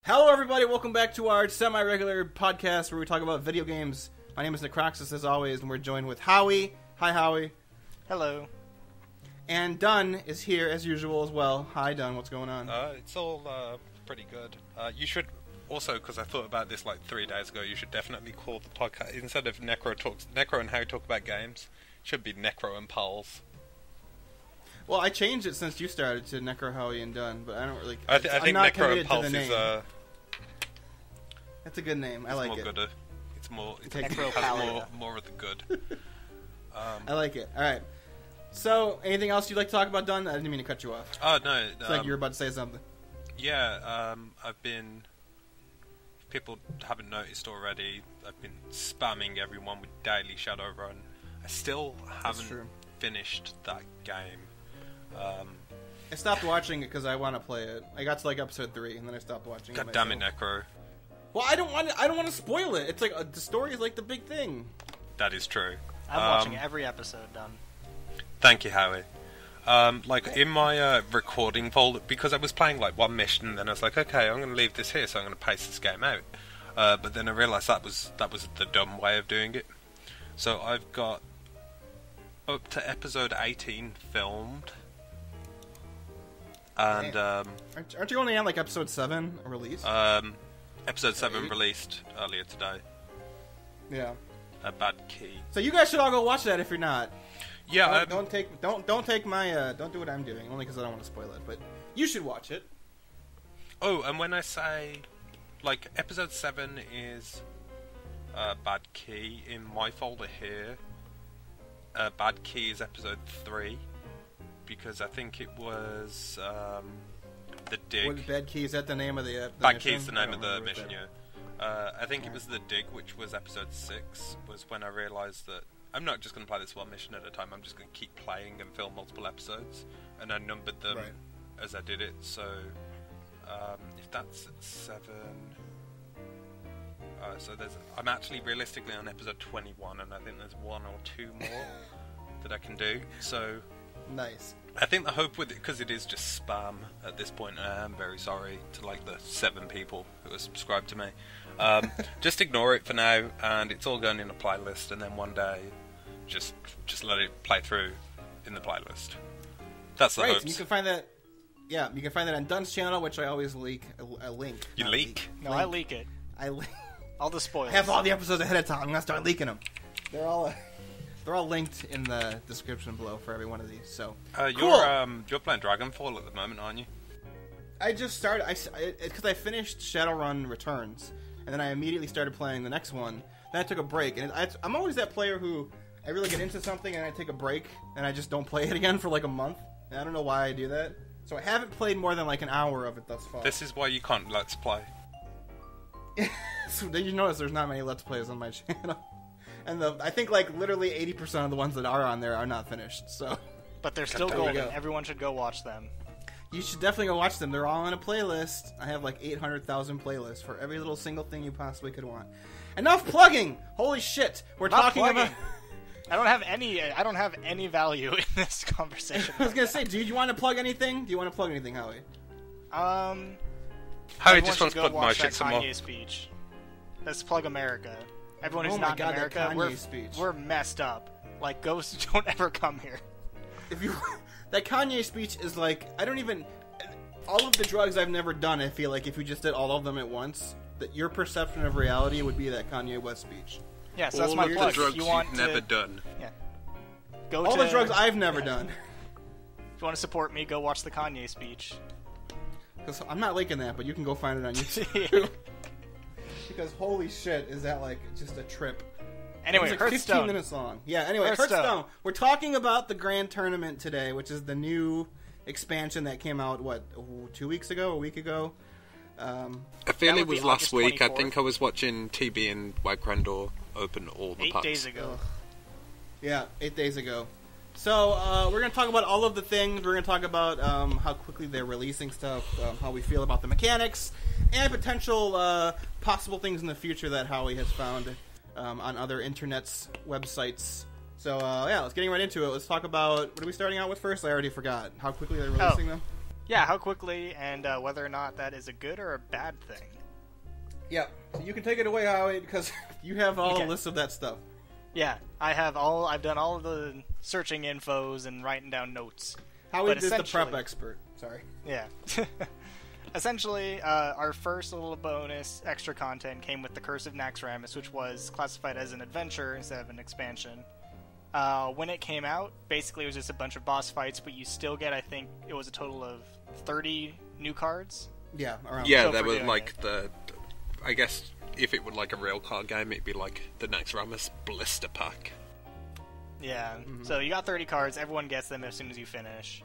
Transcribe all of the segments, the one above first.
Hello, everybody. Welcome back to our semi-regular podcast where we talk about video games. My name is Necroxus, as always, and we're joined with Howie. Hi, Howie. Hello. And Dunn is here, as usual, as well. Hi, Dunn. What's going on? It's all pretty good. You should also, because I thought about this like 3 days ago, you should definitely call the podcast, instead of Necro and Howie talk about games, it should be Necro and Pulse. Well, I changed it since you started to Necro, Howie, and Dunn, but I don't really... I think Necro and Pulse is... That's a good name. I like it. Gooder. It's more... It Necro has more of the good. I like it. All right. So, anything else you'd like to talk about, Dunn? I didn't mean to cut you off. Oh, no. It's like you were about to say something. Yeah, I've been... If people haven't noticed already, I've been spamming everyone with daily Shadowrun. I still haven't finished that game. I stopped watching it because I want to play it. I got to like episode 3, and then I stopped watching it. God damn it, Necro. Well, I don't want to spoil it. It's like the story is like the big thing. That is true. I'm watching every episode, Done. Thank you, Howie. In my recording folder, because I was playing like one mission, and then I was like, okay, I'm going to leave this here, so I'm going to paste this game out. But then I realised that was the dumb way of doing it. So I've got up to episode 18 filmed. And aren't you only on like episode 7 released? Episode 7 released earlier today. Yeah. A bad key. So you guys should all go watch that if you're not. Yeah. Don't take my don't do what I'm doing only because I don't want to spoil it. But you should watch it. Oh, and when I say like episode 7 is bad key in my folder here, bad key is episode 3 because I think it was the dig. What, Bad Key, is that the name of the Bad mission? Key is the name of the mission, yeah. I think it was the dig, which was episode 6, was when I realised that I'm not just going to play this one mission at a time, I'm just going to keep playing and film multiple episodes, and I numbered them as I did it, so if that's 7... so I'm actually realistically on episode 21, and I think there's 1 or 2 more that I can do, so... Nice. I think the hope with it, because it is just spam at this point, and I am very sorry to like the 7 people who are subscribed to me. Just ignore it for now, and it's all going in a playlist, and then one day, just let it play through in the playlist. That's the hopes. You can find that. Yeah, you can find that on Dunn's channel, which I always leak a link. You leak? No, I leak it. All the spoilers. I have all the episodes ahead of time. I'm gonna start leaking them. They're all linked in the description below for every one of these. So you're playing Dragonfall at the moment, aren't you? I just started. Because I finished Shadowrun Returns, and then I immediately started playing the next one. Then I took a break, and I'm always that player who I really get into something and I take a break and I just don't play it again for like a month. And I don't know why I do that. So I haven't played more than like an hour of it thus far. This is why you can't Let's Play. So then you notice there's not many Let's Plays on my channel. And I think like literally 80% of the ones that are on there are not finished. So, but they're still golden. Everyone should go watch them. You should definitely go watch them. They're all on a playlist. I have like 800,000 playlists for every little single thing you possibly could want. Enough plugging! Holy shit! We're talking about. I don't have any value in this conversation. I was gonna say, do you want to plug anything? Do you want to plug anything, Howie? Howie just wants to plug my shit some more. Kanye speech. Let's plug America. Everyone who's not in America, we're messed up. Like, ghosts don't ever come here. That Kanye speech is like, all of the drugs I've never done, I feel like if you just did all of them at once, that your perception of reality would be that Kanye West speech. Yeah, so that's my plug. All the drugs you've never done. Yeah. All the drugs I've never done. If you want to support me, go watch the Kanye speech. Because I'm not linking that, but you can go find it on YouTube. Because holy shit, is that like just a trip. Anyway, like Hearthstone. 15 minutes long. Yeah, anyway, Hearthstone. We're talking about the Grand Tournament today, which is the new expansion that came out, 2 weeks ago, a week ago? I feel it was last week. 24th. I think I was watching TB and Wagrandor open all the packs. 8 days ago. Yeah, 8 days ago. So, we're going to talk about all of the things. We're going to talk about how quickly they're releasing stuff, how we feel about the mechanics, and potential possible things in the future that Howie has found on other internet's websites. So, let's getting right into it. Let's talk about, what are we starting out with first? I already forgot. How quickly they're releasing them? Yeah, how quickly, and whether or not that is a good or a bad thing. Yeah, so you can take it away, Howie, because you have all the lists of that stuff. Yeah, I've done all of the searching infos and writing down notes. Howie is the prep expert. Sorry. Yeah. Essentially, our first little bonus extra content came with the Curse of Naxxramas, which was classified as an adventure instead of an expansion. When it came out, basically it was just a bunch of boss fights, but you still get, I think, it was a total of 30 new cards. Yeah, around. Yeah, there were like I guess if it were like a real card game, it'd be like the Naxxramas blister pack. Yeah, so you got 30 cards, everyone gets them as soon as you finish.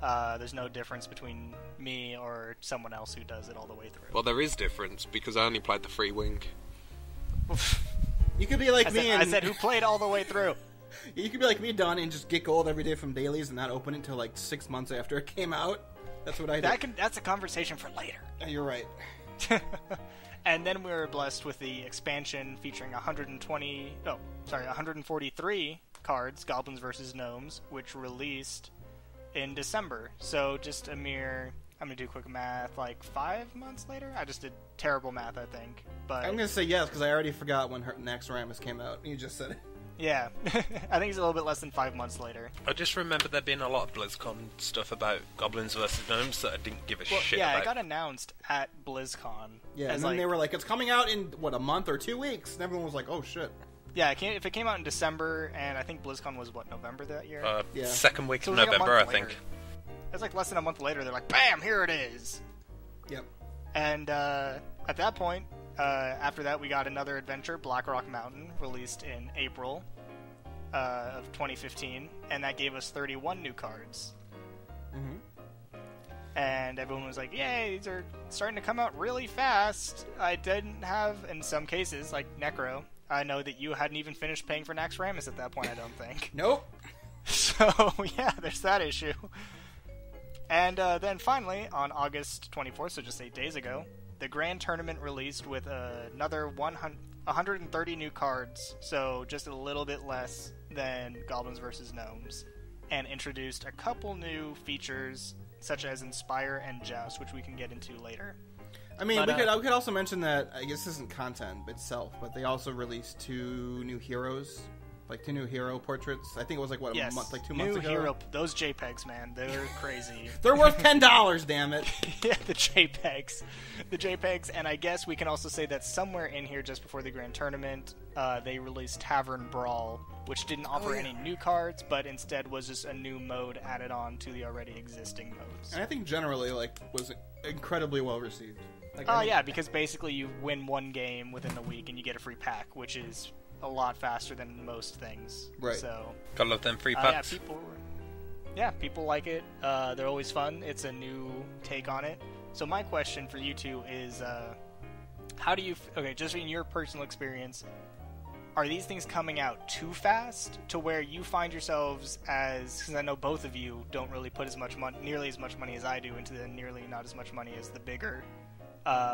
There's no difference between me or someone else who does it all the way through. Well, there is difference, because I only played the free wing. You could be like I said who played all the way through. You could be like me, Don, and just get gold every day from dailies and not open it until like 6 months after it came out. That's what I did. That's a conversation for later. You're right. And then we were blessed with the expansion featuring 143 cards, Goblins vs. Gnomes, which released in December. So just a mere, I'm going to do quick math, like 5 months later? I just did terrible math, I think. But I'm going to say yes, because I already forgot when Naxxramas came out. You just said it. Yeah. I think it's a little bit less than 5 months later. I just remember there being a lot of BlizzCon stuff about Goblins vs. Gnomes that I didn't give a shit about. Yeah, it got announced at BlizzCon. Yeah, and then they were like, it's coming out in, a month or 2 weeks? And everyone was like, oh, shit. Yeah, if it came out in December, and I think BlizzCon was, November that year? Yeah. Second week of November, I think. It was like less than a month later, they're like, bam, here it is! Yep. And at that point, after that, we got another adventure, Blackrock Mountain, released in April of 2015, and that gave us 31 new cards. Mm-hmm. And everyone was like, yay, these are starting to come out really fast. I didn't have, in some cases, like Necro, I know that you hadn't even finished paying for Naxxramas at that point, I don't think. Nope. So, yeah, there's that issue. And then finally, on August 24th, so just 8 days ago, the Grand Tournament released with another 130 new cards, so just a little bit less than Goblins vs. Gnomes, and introduced a couple new features, such as Inspire and Joust, which we can get into later. I mean, we could also mention that, I guess this isn't content itself, but they also released 2 new heroes. Like 2 new hero portraits. I think it was like, a month, like 2 months ago? New hero, those JPEGs, man, they're crazy. They're worth $10, damn it. Yeah, the JPEGs, and I guess we can also say that somewhere in here, just before the Grand Tournament, they released Tavern Brawl, which didn't offer any new cards, but instead was just a new mode added on to the already existing modes. And I think generally, was incredibly well received. Yeah, because basically you win one game within the week and you get a free pack, which is a lot faster than most things. Right. So gotta love them free packs. People like it. They're always fun. It's a new take on it. So my question for you two is, how do you... Okay, just in your personal experience, are these things coming out too fast to where you find yourselves as... Because I know both of you don't really put nearly as much money as I do into the nearly not as much money as the bigger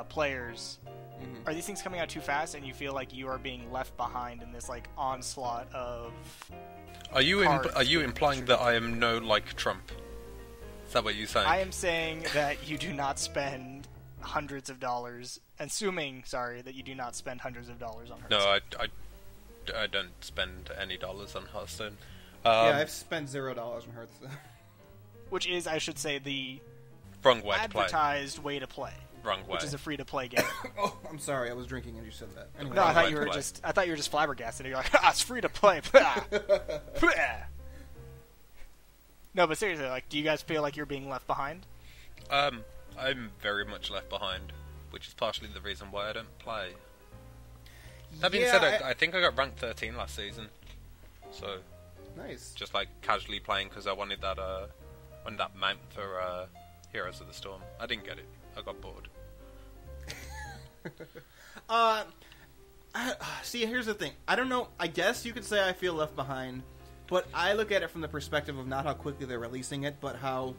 players. Mm-hmm. Are these things coming out too fast and you feel like you are being left behind in this onslaught of... Are you implying that I am no Trump? Is that what you're saying? I am saying that you do not spend hundreds of dollars, assuming, that you do not spend hundreds of dollars on Hearthstone. No, I don't spend any dollars on Hearthstone. Yeah, I've spent $0 on Hearthstone. Which is, I should say, the wrong way advertised way to play. Wrong way. Which is a free-to-play game. Oh, I'm sorry, I was drinking and you said that. Anyway, no, I thought you were just flabbergasted. You're like, it's free-to-play. No, but seriously, do you guys feel like you're being left behind? I'm very much left behind, which is partially the reason why I don't play. That being said, I think I got ranked 13 last season, so nice. Just casually playing because I wanted that mount for Heroes of the Storm. I didn't get it. I got bored. See, here's the thing. I don't know. I guess you could say I feel left behind, but I look at it from the perspective of not how quickly they're releasing it, but how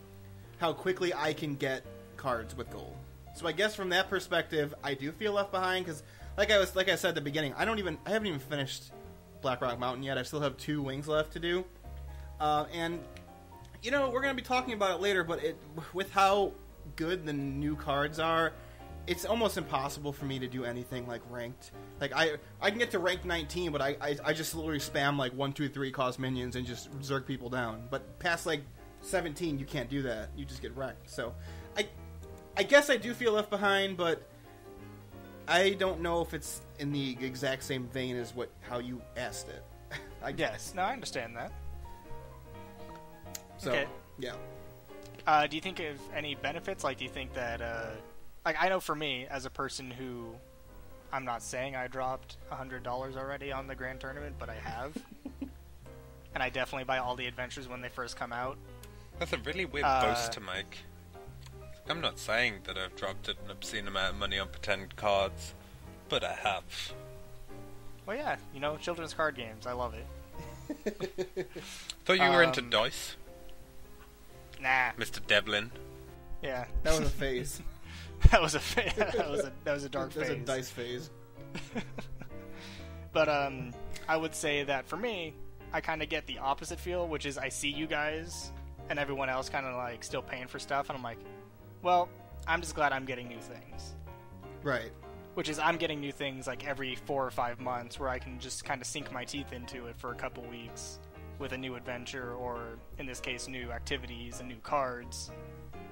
quickly I can get cards with gold. So I guess from that perspective, I do feel left behind because, like I said at the beginning, I haven't even finished Blackrock Mountain yet. I still have 2 wings left to do, and we're going to be talking about it later, but with how good the new cards are, it's almost impossible for me to do anything like ranked. Like I can get to rank 19, but I just literally spam like 1, 2, 3 cause minions and just zerg people down. But past like 17, you can't do that. You just get wrecked. So I guess I do feel left behind, but I don't know if it's in the exact same vein as how you asked it. Yes, no, I understand that. So, okay. Yeah. Do you think of any benefits? Like, do you think that, like, I know for me, as a person who, I'm not saying I dropped $100 already on the Grand Tournament, but I have. And I definitely buy all the adventures when they first come out. That's a really weird boast to make. I'm not saying that I've dropped an obscene amount of money on pretend cards, but I have. Well, yeah, children's card games. I love it. Thought you were into dice, Nah. Mr. Devlin. Yeah. That was a phase. that was a dark phase. That was a dice phase. But I would say that for me, I kind of get the opposite feel, which is I see you guys and everyone else kind of like still paying for stuff, and I'm like, well, I'm just glad I'm getting new things. Right. Which is I'm getting new things like every 4 or 5 months where I can just kind of sink my teeth into it for a couple weeks with a new adventure, or in this case, new activities and new cards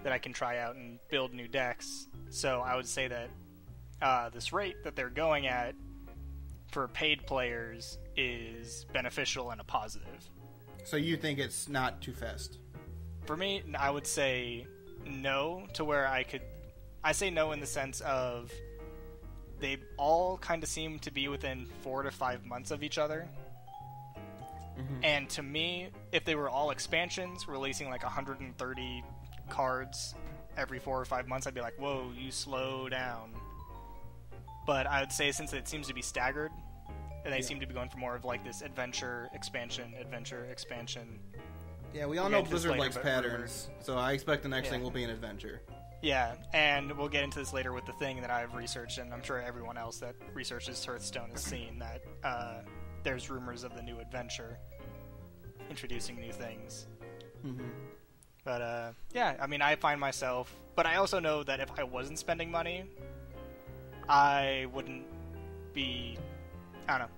that I can try out and build new decks. So I would say that this rate that they're going at for paid players is beneficial and a positive. So you think it's not too fast? For me, I would say no, to where I say no in the sense of they all kind of seem to be within 4 to 5 months of each other. Mm-hmm. And to me, if they were all expansions, releasing like 130 cards every 4 or 5 months, I'd be like, whoa, you slow down. But I would say since it seems to be staggered, and they seem to be going for more of like this adventure, expansion. Yeah, we all know Blizzard likes patterns, so I expect the next thing will be an adventure. Yeah, and we'll get into this later with the thing that I've researched, and I'm sure everyone else that researches Hearthstone has seen that there's rumors of the new adventure introducing new things. Mm-hmm. But, yeah, I mean, I find myself... But I also know that if I wasn't spending money, I wouldn't be... I don't know.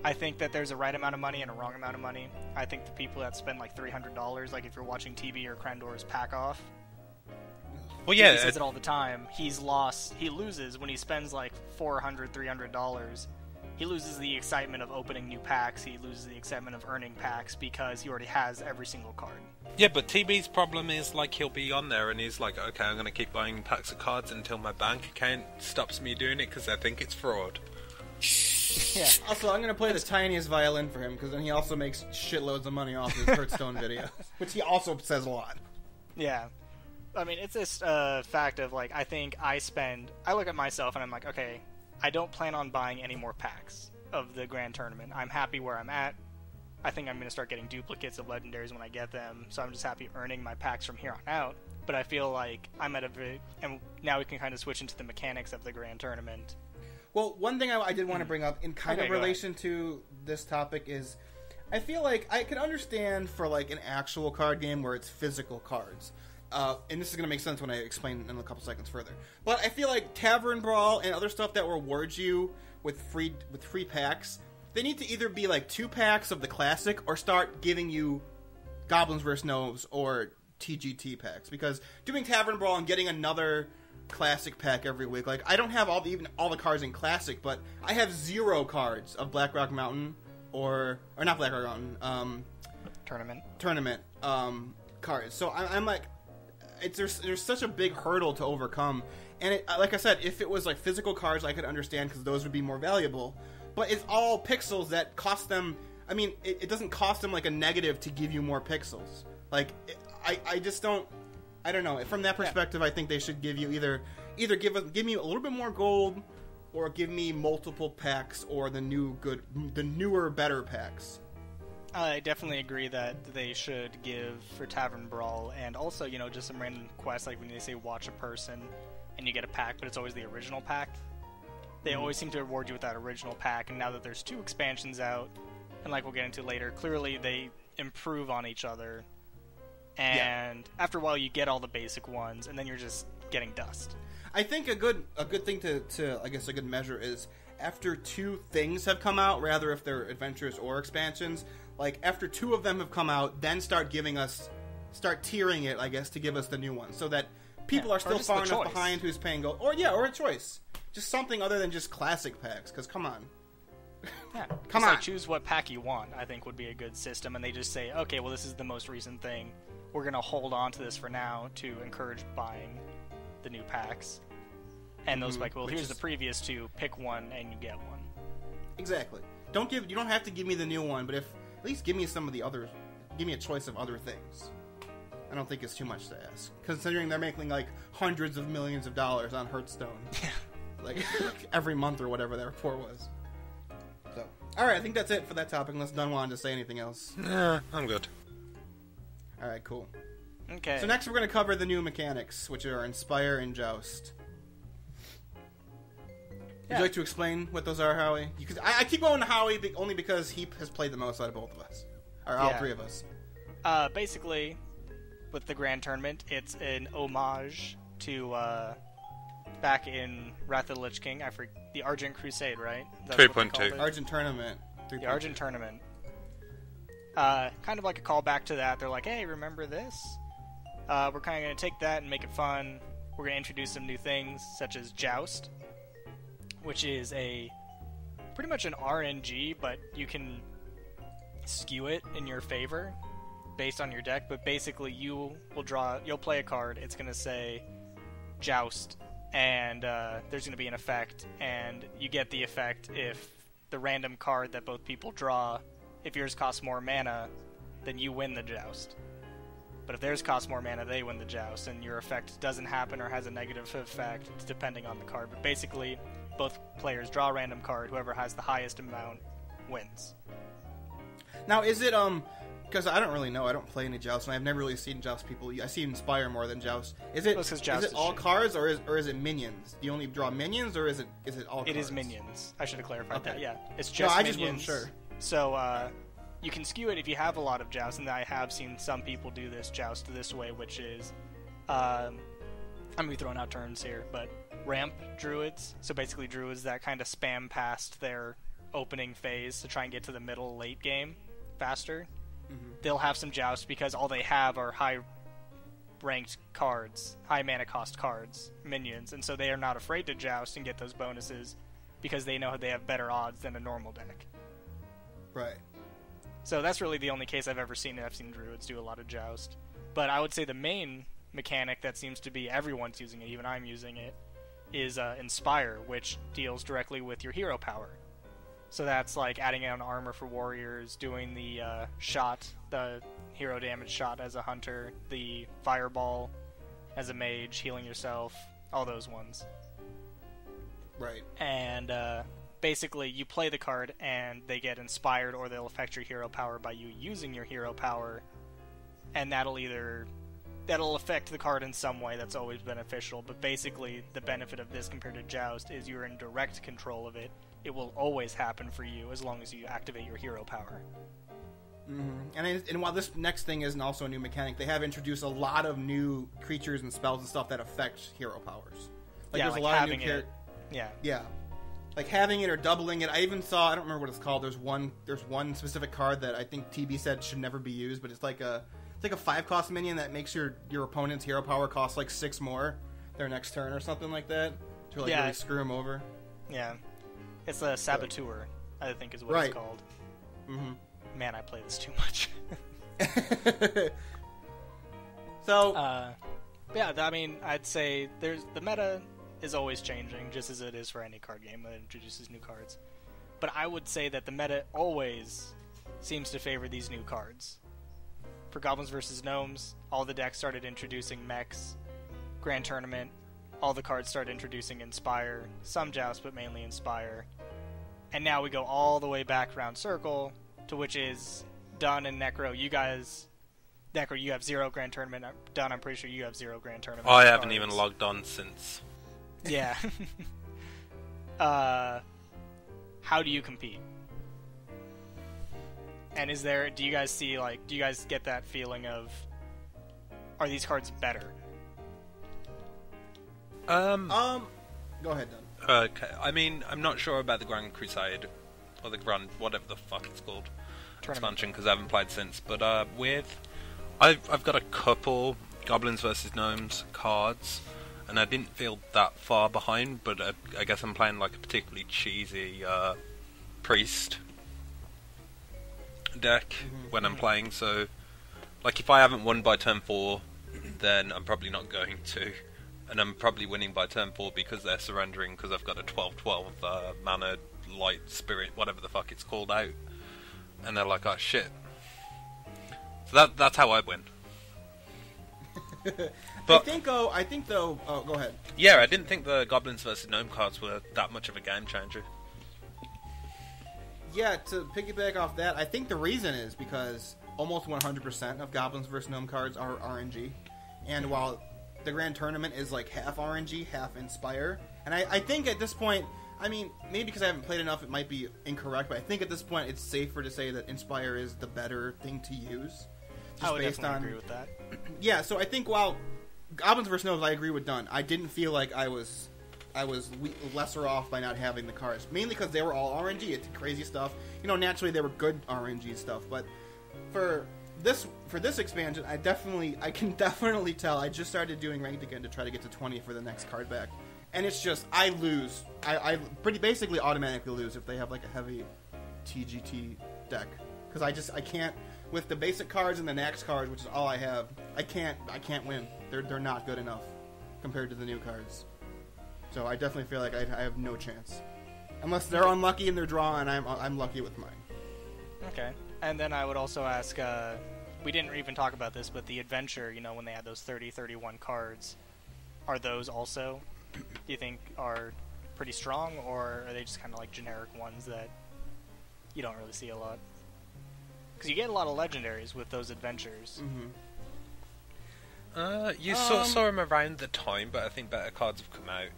I think that there's a right amount of money and a wrong amount of money. I think the people that spend, like, $300, like if you're watching TV or Krendor's Pack Off... Well, yeah, he says it all the time. He loses when he spends like $400, $300. He loses the excitement of opening new packs. He loses the excitement of earning packs because he already has every single card. Yeah, but TB's problem is like he'll be on there and he's like, okay, I'm going to keep buying packs of cards until my bank account stops me doing it because I think it's fraud. Yeah. Also, I'm going to play the tiniest violin for him because then he also makes shitloads of money off his Hearthstone video, which he also says a lot. Yeah. I mean, it's this fact of, like, I think I look at myself and I'm like, okay, I don't plan on buying any more packs of the Grand Tournament. I'm happy where I'm at. I think I'm going to start getting duplicates of legendaries when I get them, so I'm just happy earning my packs from here on out. But I feel like I'm at and now we can kind of switch into the mechanics of the Grand Tournament. Well, one thing I did want to bring up in kind of relation to this topic is I feel like I could understand for, like, an actual card game where it's physical cards. And this is going to make sense when I explain in a couple seconds further. But I feel like Tavern Brawl and other stuff that rewards you with free packs, they need to either be like 2 packs of the classic or start giving you Goblins vs. Gnomes or TGT packs. Because doing Tavern Brawl and getting another classic pack every week, like I don't have all the cards in classic, but I have 0 cards of Blackrock Mountain or not Blackrock Mountain, Tournament cards. So I'm like, there's such a big hurdle to overcome, and like I said, if it was like physical cards, I could understand because those would be more valuable. But it's all pixels that cost them. I mean, it doesn't cost them like a negative to give you more pixels. Like, I just don't. I don't know. From that perspective, I think they should give you either give me a little bit more gold, or give me multiple packs, or the newer, better packs. I definitely agree that they should give for Tavern Brawl, and also, just some random quests, like when they say watch a person, and you get a pack, but it's always the original pack. They always seem to reward you with that original pack, and now that there's 2 expansions out, and like we'll get into later, clearly they improve on each other. and after a while you get all the basic ones, and then you're just getting dust. I think a good thing to I guess a good measure is after 2 things have come out, rather if they're adventures or expansions, like after 2 of them have come out, then start tiering it, I guess, to give us the new one, so that people are still far enough behind who's paying gold, or a choice, just something other than just classic packs. Because come on, come on, choose what pack you want. I think would be a good system, and they just say, okay, well this is the most recent thing. We're gonna hold on to this for now to encourage buying the new packs. And those like, well, here's the previous 2. Pick one, and you get one. Exactly. You don't have to give me the new one, but at least give me some of the others. Give me a choice of other things. I don't think it's too much to ask, considering they're making like hundreds of millions of dollars on Hearthstone, like every month or whatever that report was. So, all right, I think that's it for that topic. Unless Dunn wanted to say anything else. Yeah, I'm good. All right, cool. Okay. So next we're going to cover the new mechanics, which are Inspire and Joust. Would you like to explain what those are, Howie? Because I keep going to Howie only because he has played the most out of both of us. Or all 3 of us. Basically, with the Grand Tournament, it's an homage to back in Wrath of the Lich King. The Argent Crusade, right? 3.2. Argent Tournament. 3.2. The Argent Tournament. Kind of like a callback to that. They're like, hey, remember this? We're kind of going to take that and make it fun. We're going to introduce some new things, such as Joust, which is pretty much an RNG, but you can skew it in your favor based on your deck. But basically, you'll play a card. It's going to say Joust, and there's going to be an effect, and you get the effect if the random card that both people draw, if yours costs more mana, then you win the Joust. But if theirs costs more mana, they win the Joust, and your effect doesn't happen or has a negative effect, depending on the card. But basically, both players draw a random card. Whoever has the highest amount wins. Now, is it, because I don't really know. I don't play any Joust, and I've never really seen Joust people. I see Inspire more than Joust. Is it all cards, or is it minions? Do you only draw minions, or is it all cards? It is minions. I should have clarified that, yeah. It's just minions. minions. I just wasn't sure. So, you can skew it if you have a lot of Joust, and I have seen some people do this Joust this way, which is, I'm going to be throwing out terms here, but ramp druids. So basically druids that kind of spam past their opening phase to try and get to the middle late game faster. Mm-hmm. They'll have some Joust because all they have are high ranked cards, high mana cost cards, minions, and so they are not afraid to Joust and get those bonuses because they know they have better odds than a normal deck. Right. So that's really the only case I've ever seen it. I've seen druids do a lot of Joust. But I would say the main mechanic that seems to be everyone's using it, even I'm using it, is Inspire, which deals directly with your hero power. So that's like adding on armor for warriors, doing the shot, the hero damage shot as a hunter, the fireball as a mage, healing yourself, all those ones. Right. And basically you play the card and they get inspired, or they'll affect your hero power by you using your hero power, and that'll affect the card in some way. That's always beneficial, but basically the benefit of this compared to Joust is you're in direct control of it. It will always happen for you as long as you activate your hero power. Mm-hmm. And while this next thing isn't also a new mechanic, they have introduced a lot of new creatures and spells and stuff that affect hero powers. There's a lot of new characters. Yeah. Like having it or doubling it. I even saw, I don't remember what it's called. There's one specific card that I think TB said should never be used, but it's like a 5-cost minion that makes your opponent's hero power cost like 6 more their next turn or something like that to really screw them over. Yeah. It's a Saboteur, I think is what it's called. Mm-hmm. Man, I play this too much. So, yeah, I mean, I'd say the meta is always changing, just as it is for any card game that introduces new cards. But I would say that the meta always seems to favor these new cards. For Goblins vs. Gnomes, all the decks started introducing mechs. Grand Tournament, all the cards started introducing Inspire. Some Joust, but mainly Inspire. And now we go all the way back around circle, to which is Dunn and Necro. Necro, you have 0 Grand Tournament. Dunn, I'm pretty sure you have 0 Grand Tournament. I haven't even logged on since. Yeah. How do you compete? And do you guys get that feeling of are these cards better? Go ahead, Don. Okay, I mean, I'm not sure about the Grand Crusade, or the Grand, whatever the fuck it's called, expansion, because I haven't played since, but I've got a couple Goblins vs. Gnomes cards, and I didn't feel that far behind, but I guess I'm playing like a particularly cheesy priest deck when I'm playing, so like if I haven't won by turn 4, then I'm probably not going to. And I'm probably winning by turn 4 because they're surrendering, because I've got a 12/12 mana light spirit, whatever the fuck it's called, out. And they're like, oh shit. So that's how I win. But I think though. Oh, go ahead. Yeah, I didn't think the Goblins vs. Gnome cards were that much of a game changer. Yeah, to piggyback off that, I think the reason is because almost 100% of Goblins vs. Gnome cards are RNG. And while the Grand Tournament is like half RNG, half Inspire, and I think at this point, I mean, maybe because I haven't played enough, it might be incorrect, but I think at this point it's safer to say that Inspire is the better thing to use. I would definitely agree with that. Yeah, so I think while Goblins vs. Gnomes, I agree with Dunn. I didn't feel like I was lesser off by not having the cards, mainly because they were all RNG. It's crazy stuff. You know, naturally they were good RNG stuff, but for this expansion, I can definitely tell. I just started doing ranked again to try to get to 20 for the next card back, and it's just I lose. I pretty basically automatically lose if they have like a heavy TGT deck, because I can't with the basic cards and the Nax card, which is all I have. I can't win. They're not good enough compared to the new cards. So I definitely feel like I have no chance, unless they're unlucky in their draw and I'm lucky with mine. Okay. And then I would also ask, we didn't even talk about this, but the adventure, you know, when they had those 30-31 cards, are those also, do you think, are pretty strong, or are they just kind of like generic ones that you don't really see a lot? Because you get a lot of legendaries with those adventures. You saw them around the time, but I think better cards have come out.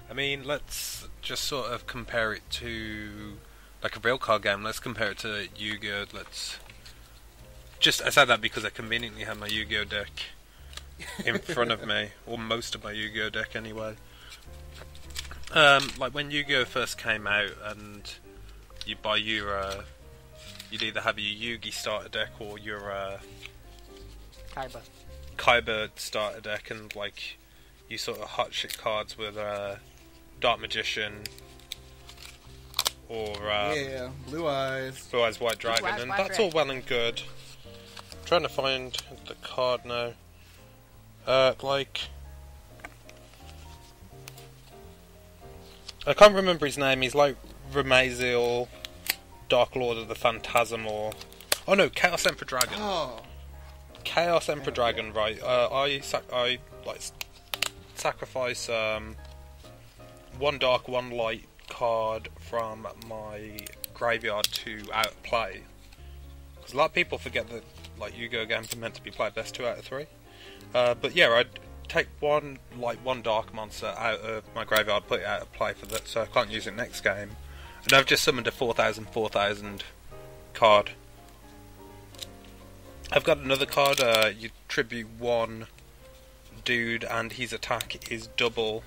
I mean, let's just sort of compare it to like a real card game. Let's compare it to Yu-Gi-Oh! I said that because I conveniently have my Yu-Gi-Oh! Deck in front of me, or most of my Yu-Gi-Oh! Deck anyway. Like when Yu-Gi-Oh! First came out, and you buy your, you'd either have your Yugi starter deck or your Kaiba starter deck, and like you sort of hot shit cards with Dark Magician or Blue Eyes, White Dragon, and that's all well and good. I'm trying to find the card now. Like I can't remember his name. He's like Ramaziel, Dark Lord of the Phantasmal. Oh no, Chaos Emperor Dragon. Oh. Chaos Emperor Dragon, right? I sacrifice one dark, one light card from my graveyard to outplay. Because a lot of people forget that like Yu-Gi-Oh! Games are meant to be played best 2 out of 3. But yeah, I'd take one dark monster out of my graveyard, put it out of play for that, so I can't use it next game. And I've just summoned a 4,000 card. I've got another card, you tribute one dude and his attack is double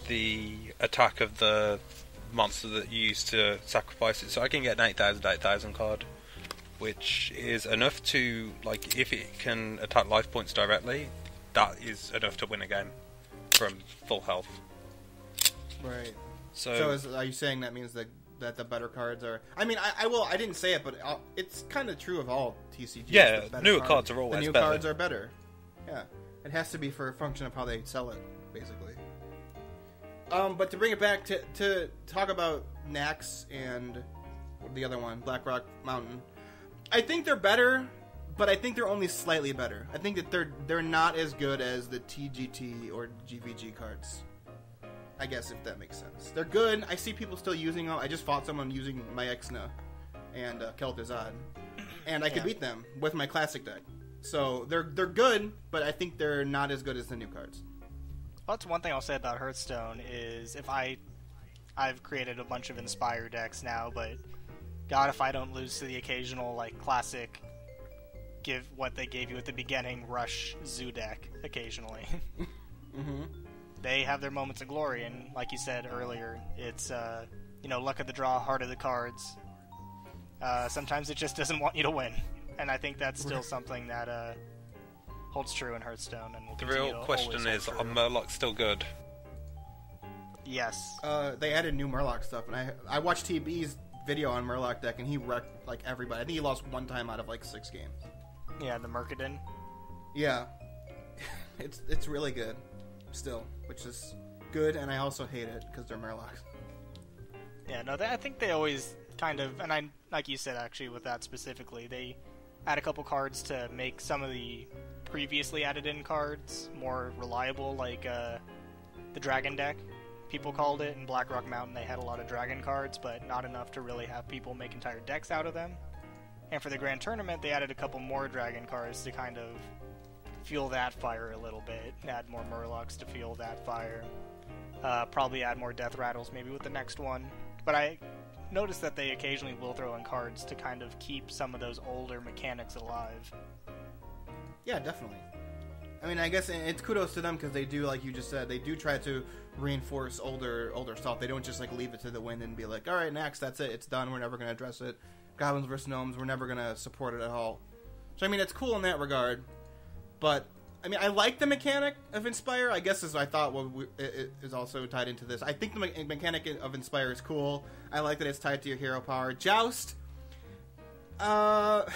the attack of the monster that you used to sacrifice it, so I can get an 8,000 card, which is enough to, like, if it can attack life points directly, that is enough to win a game from full health. Right. So are you saying that means that the better cards are... I mean, I didn't say it, but it's kind of true of all TCGs. Yeah, newer cards are always better. The new cards are better. Yeah. It has to be for a function of how they sell it, basically. But to bring it back to talk about Nax and the other one, Black Rock Mountain, I think they're better, but I think they're only slightly better. I think that they're not as good as the TGT or GVG cards. I guess, if that makes sense. They're good. I see people still using them. I just fought someone using my Exna and Kel'Thuzad, and I could beat them with my classic deck. So they're good, but I think they're not as good as the new cards. Well, that's one thing I'll say about Hearthstone is I've created a bunch of Inspire decks now, but God, if I don't lose to the occasional like classic give what they gave you at the beginning, rush zoo deck occasionally. Mm-hmm. They have their moments of glory, and like you said earlier, it's luck of the draw, heart of the cards. Sometimes it just doesn't want you to win, and I think that's still something that holds true in Hearthstone. And will The continue real to question always is, hold are true. Murlocs still good? Yes. They added new Murloc stuff, and I watched TB's video on Murloc deck, and he wrecked like everybody. I think he lost one time out of like 6 games. Yeah, the Mercadin. Yeah, it's really good still, which is good, and I also hate it because they're Murlocs. Yeah, no, I think they always kind of, and I like you said actually with that specifically, they add a couple cards to make some of the previously added in cards more reliable, like the Dragon deck. People called it in Blackrock Mountain. They had a lot of dragon cards, but not enough to really have people make entire decks out of them. And for the Grand Tournament, they added a couple more dragon cards to kind of fuel that fire a little bit. Add more Murlocs to fuel that fire. Probably add more Death Rattles maybe with the next one. But I noticed that they occasionally will throw in cards to kind of keep some of those older mechanics alive. Yeah, definitely. I mean, I guess it's kudos to them because they do, like you just said, they do try to reinforce older stuff. They don't just like leave it to the wind and be like, all right, next, that's it, it's done, we're never going to address it. Goblins vs. Gnomes, we're never going to support it at all. So, I mean, it's cool in that regard. But, I mean, I like the mechanic of Inspire. I guess as I thought it is also tied into this. I think the mechanic of Inspire is cool. I like that it's tied to your hero power. Joust, It's fun.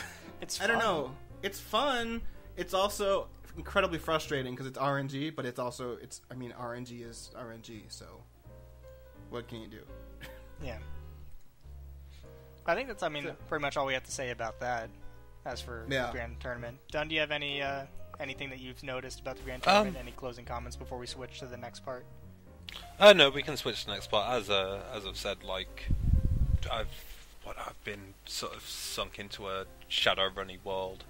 I don't know. It's fun. It's also incredibly frustrating because it's RNG, but RNG is RNG, so what can you do? Yeah. I think that's, pretty much all we have to say about that. As for the Grand Tournament. Dunn, do you have anything that you've noticed about the Grand Tournament? Any closing comments before we switch to the next part? No, we can switch to the next part. As I've said, like, I've been sort of sunk into a Shadowrunny world.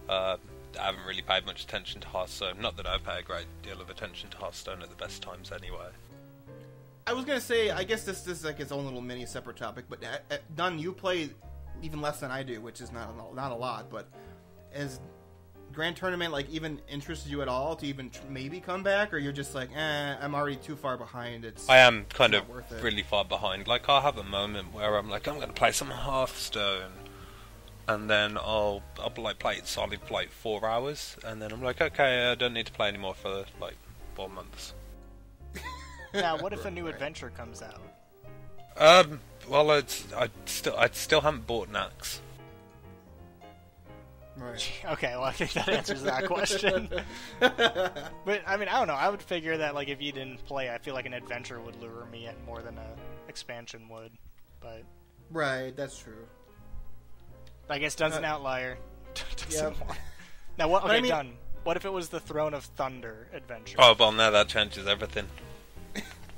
I haven't really paid much attention to Hearthstone. Not that I pay a great deal of attention to Hearthstone at the best times anyway. I was going to say, I guess this is like its own little mini separate topic, but Dunn, you play even less than I do, which is not a lot, but has Grand Tournament like even interested you at all to even maybe come back, or you're just like, I'm already too far behind, I am kind of worth it. really far behind. Like, I'll have a moment where I'm like, I'm going to play some Hearthstone, and then I'll like play it solid for like 4 hours, and then I'm like, okay, I don't need to play anymore for like 4 months. Now, what if a new adventure comes out? Well, I still haven't bought Nax. Right. Okay, well, I think that answers that question. But, I mean, I don't know. I would figure that, like, if you didn't play, I feel like an adventure would lure me in more than an expansion would. But Right, that's true. I guess Dunn's an outlier. Yep. Now, what? Okay, I mean, Dunn. What if it was the Throne of Thunder adventure? Oh, well, now that changes everything.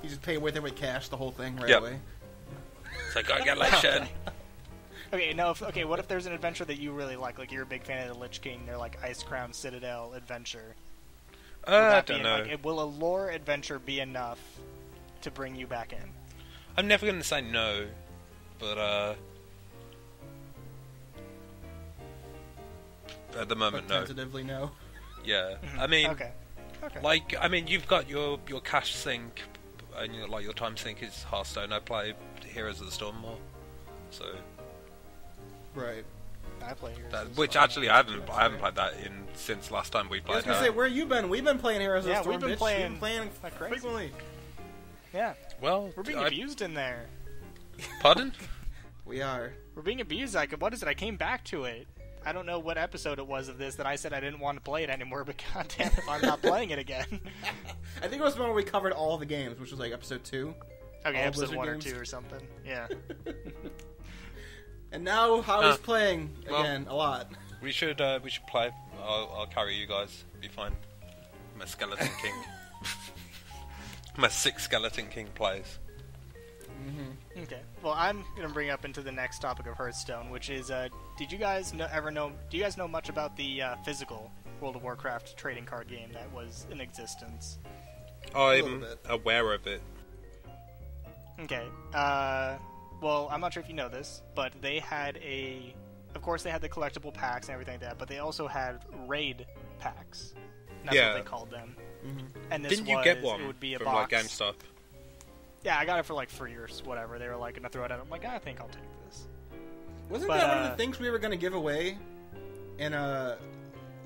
You just pay with cash the whole thing right Yep. away. It's like, I get like shit. Okay, no. What if there's an adventure that you really like? Like, you're a big fan of the Lich King. They're like Ice Crown Citadel adventure. I don't know. Will a lore adventure be enough to bring you back in? I'm never going to say no, but at the moment, But no. tentatively, no. Yeah, Mm-hmm. I mean, Okay. like, you've got your cash sink, and your time sink is Hearthstone. I play Heroes of the Storm more, so Right. I play Heroes that, of the which Storm. actually I haven't played that since last time we I played. was gonna say, where you been? We've been playing Heroes of the Storm. we've been bitch. playing We've been playing like crazy. frequently. Yeah, well, we're being abused in there. Pardon? We are. We're being abused. What is it? I came back to it. I don't know what episode it was of this that I said I didn't want to play it anymore, but goddamn if I'm not playing it again. I think it was when we covered all the games, which was like episode 2. Okay, All episode Blizzard 1 games. or 2 or something. Yeah. And now Howie's playing Well, again a lot. We should play. I'll carry you guys. Be fine. I'm a Skeleton King. I'm a 6 Skeleton King plays. Okay. Well, I'm going to bring up into the next topic of Hearthstone, which is, did you guys know much about the physical World of Warcraft trading card game that was in existence? I'm bit. aware of it. Okay. Well, I'm not sure if you know this, but they had a of course, they had the collectible packs and everything like that, but they also had raid packs. That's Yeah. what they called them. Mm-hmm. And this Didn't you was, get one it would be a from box. like GameStop? Yeah, I got it for like free or whatever. They were like gonna throw it out. I'm like, I think I'll take this. Wasn't But, that one of the things we were going to give away in what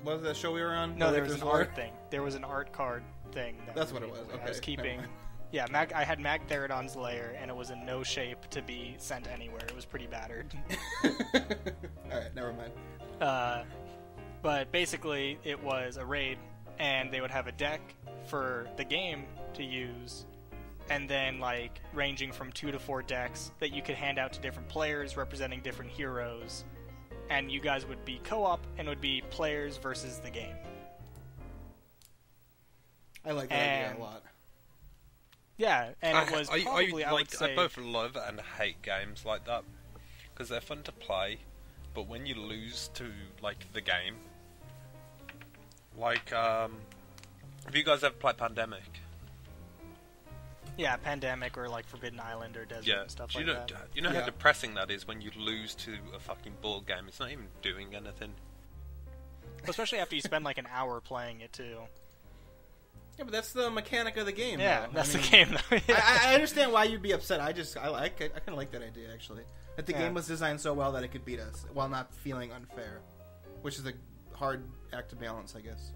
was that show we were on? No, there was Collector's an War? art thing. There was an art card thing. That's what it was. I Okay, was keeping. never mind. Yeah, I had Mag Therodon's lair, and it was in no shape to be sent anywhere. It was pretty battered. Alright, never mind. But basically, it was a raid, and they would have a deck for the game to use, and then like ranging from 2 to 4 decks that you could hand out to different players representing different heroes, and you guys would be co-op and would be players versus the game. I like that idea a lot. Yeah, and it was probably, I would say... I both love and hate games like that, because they're fun to play, but when you lose to, like, the game... Like, have you guys ever played Pandemic? Yeah, Pandemic or, like, Forbidden Island or Desert and stuff like that. You know Yeah. how depressing that is when you lose to a fucking board game? It's not even doing anything. Especially after you spend, like, an hour playing it, too. Yeah, but that's the mechanic of the game. Yeah, though. that's I mean, the game, though. Yeah. I understand why you'd be upset. I kind of like that idea, actually. That the game was designed so well that it could beat us while not feeling unfair, which is a hard act to balance, I guess.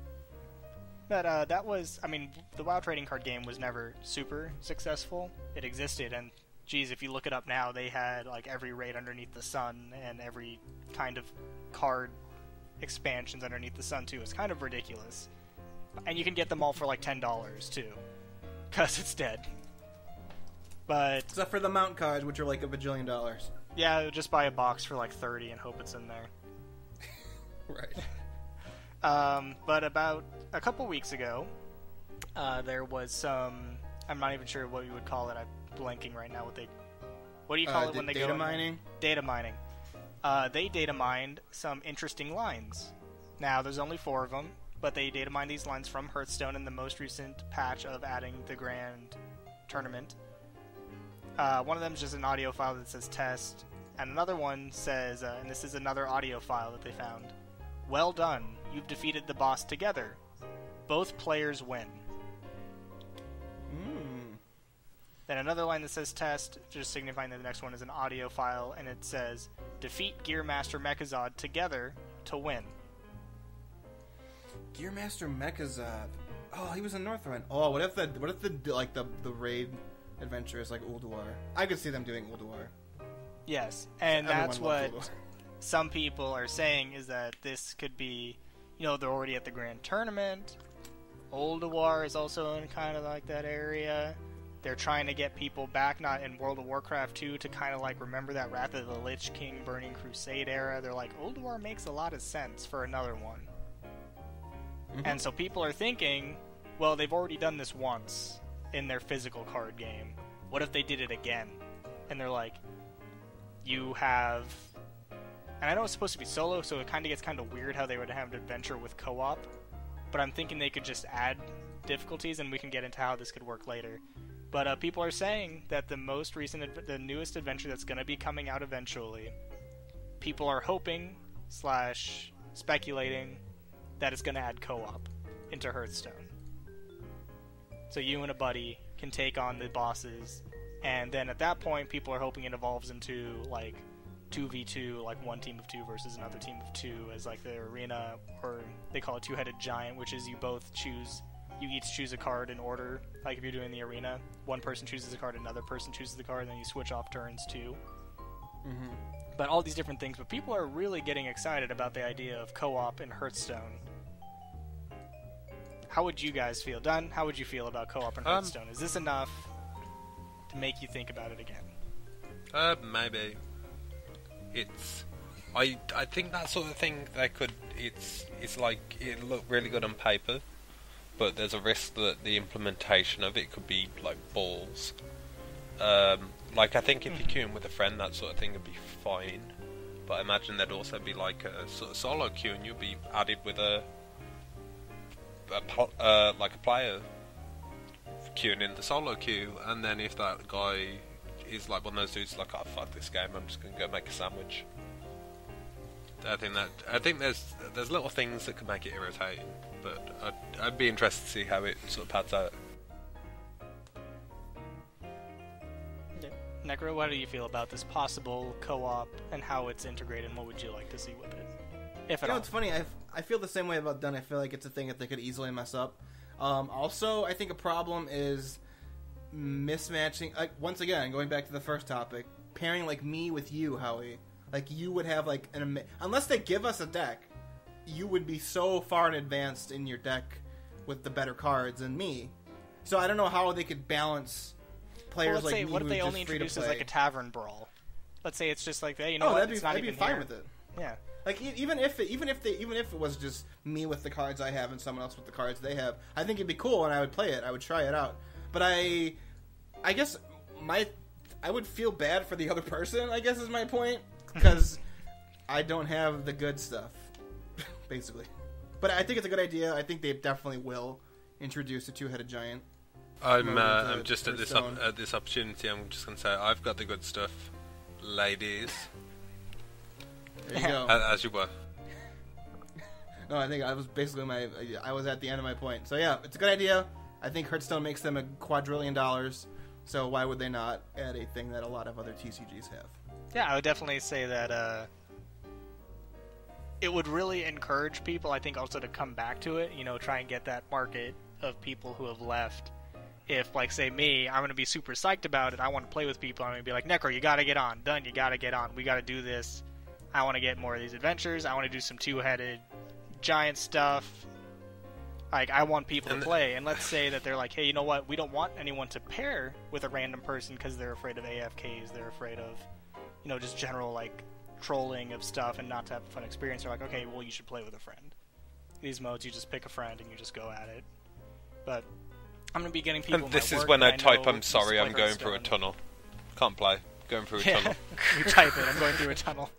But that was, I mean, the WoW trading card game was never super successful. It existed, and geez, if you look it up now, they had like every raid underneath the sun and every kind of card expansions underneath the sun too. It's kind of ridiculous, and you can get them all for like $10 too, because it's dead. But Except for the mount cards, which are like $1 bajillion. yeah, just buy a box for like 30 and hope it's in there. Right. But about a couple weeks ago, there was some... I'm not even sure what you would call it. I'm blanking right now. What do you call it when they go... Data mining? Data mining. They data mined some interesting lines. Now, there's only 4 of them, but they data mined these lines from Hearthstone in the most recent patch of adding the Grand Tournament. One of them is just an audio file that says test, and another one says, and this is another audio file that they found, well done, you've defeated the boss together. Both players win. Then another line that says test, just signifying that the next one is an audio file, and it says, defeat Gearmaster Mechazod together to win. Gearmaster Mechazod. Oh, he was in Northrend. Oh, what if the raid adventure is like Ulduar? I could see them doing Ulduar. Yes, and Everyone that's loves what Ulduar. some people are saying, is that this could be, they're already at the Grand Tournament. Ulduar is also in kind of like that area. They're trying to get people back, not in World of Warcraft 2, to kind of like remember that Wrath of the Lich King, Burning Crusade era. They're like, Ulduar makes a lot of sense for another one. Mm-hmm. And so people are thinking, well, they've already done this once in their physical card game. What if they did it again? And they're like, you have... And I know it's supposed to be solo, so it kind of gets kind of weird how they would have an adventure with co-op. But I'm thinking they could just add difficulties, and we can get into how this could work later. But people are saying that the newest adventure that's going to be coming out eventually, people are hoping / speculating that it's going to add co-op into Hearthstone. So you and a buddy can take on the bosses, and then at that point, people are hoping it evolves into like 2v2, like one team of 2 versus another team of 2, as like the arena, or they call it two-headed giant, which is you each choose a card in order. Like if you're doing the arena, one person chooses a card, another person chooses the card, and then you switch off turns too. Mm-hmm. But all these different things, but people are really getting excited about the idea of co-op in Hearthstone. How would you guys feel? Dunn, how would you feel about co-op in Hearthstone? Is this enough to make you think about it again? Maybe. I think that sort of thing it's like it look really good on paper, but there's a risk that the implementation of it could be like balls. Like I think if you're queuing with a friend, that sort of thing would be fine. But I imagine there'd also be like a sort of solo queue, and you'd be added with a player queuing in the solo queue, and then if that guy is like one of those dudes like, oh fuck this game, I'm just gonna go make a sandwich. I think there's little things that could make it irritating, but I'd be interested to see how it sort of pads out. Yeah. Necro, what do you feel about this possible co-op and how it's integrated, and what would you like to see with it, if at all? It's funny. I feel the same way about Dun. I feel like it's a thing that they could easily mess up. Also, I think a problem is mismatching. Like, once again, going back to the first topic, pairing like me with you, Howie. Like, you would have like unless they give us a deck, you would be so far in advanced in your deck with the better cards than me. So I don't know how they could balance players like me. What if they only introduce as like a tavern brawl? Let's say it's just like, hey, you know what? I'd be fine with it. Yeah. Like, even if it was just me with the cards I have and someone else with the cards they have, I think it'd be cool and I would play it. I would try it out. But I guess I would feel bad for the other person, I guess is my point, because I don't have the good stuff, basically. But I think it's a good idea. I think they definitely will introduce a two-headed giant. I'm just at this opportunity. I'm just going to say I've got the good stuff, ladies. There you go. As you were. No, I think I was at the end of my point. So yeah, it's a good idea. I think Hearthstone makes them $1 quadrillion, so why would they not add a thing that a lot of other TCGs have? Yeah, I would definitely say that it would really encourage people, I think, also to come back to it, try and get that market of people who have left. If, like, say me, I'm going to be super psyched about it, I want to play with people, I'm going to be like, Necro, you got to get on, Dun, you got to get on, we got to do this. I want to get more of these adventures. I want to do some two-headed giant stuff. Like, I want people to play. And let's say that they're like, hey, you know what? We don't want anyone to pair with a random person because they're afraid of AFKs. They're afraid of, just general, like, trolling of stuff and not to have a fun experience. They're like, okay, well, you should play with a friend. These modes, you just pick a friend and you just go at it. But I'm going to be getting people And this is when I type, I'm sorry, I'm going through a tunnel. Can't play. Going through a tunnel. You type it, I'm going through a tunnel.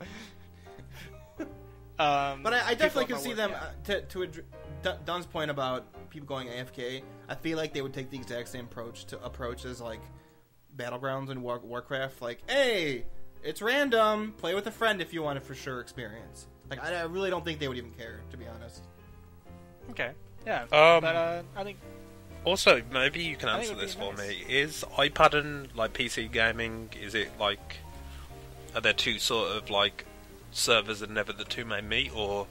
But I definitely can see them, to Don's point about people going AFK, I feel like they would take the exact same approach as, like, Battlegrounds and Warcraft. Like, hey, it's random, play with a friend if you want a for sure experience. Like, I really don't think they would even care, to be honest. Okay, yeah. But I think... Also, maybe you can answer this for me. Is iPad and, like, PC gaming, is it, like... Are there two sort of, like, servers and never the two may meet, or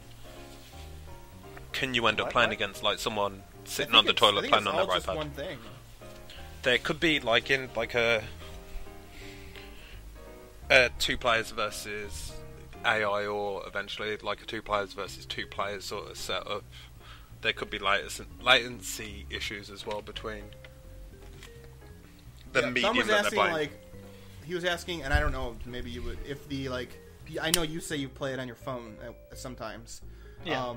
can you end up playing against, like, someone sitting on the toilet playing on their iPad? Just one thing. There could be, like, in, like, a two players versus AI, or eventually, like, a two players versus two players sort of setup. There could be latency issues as well between the medium that they're playing. Like, he was asking, and I don't know, maybe you would, if the, like, I know you say you play it on your phone sometimes. Yeah.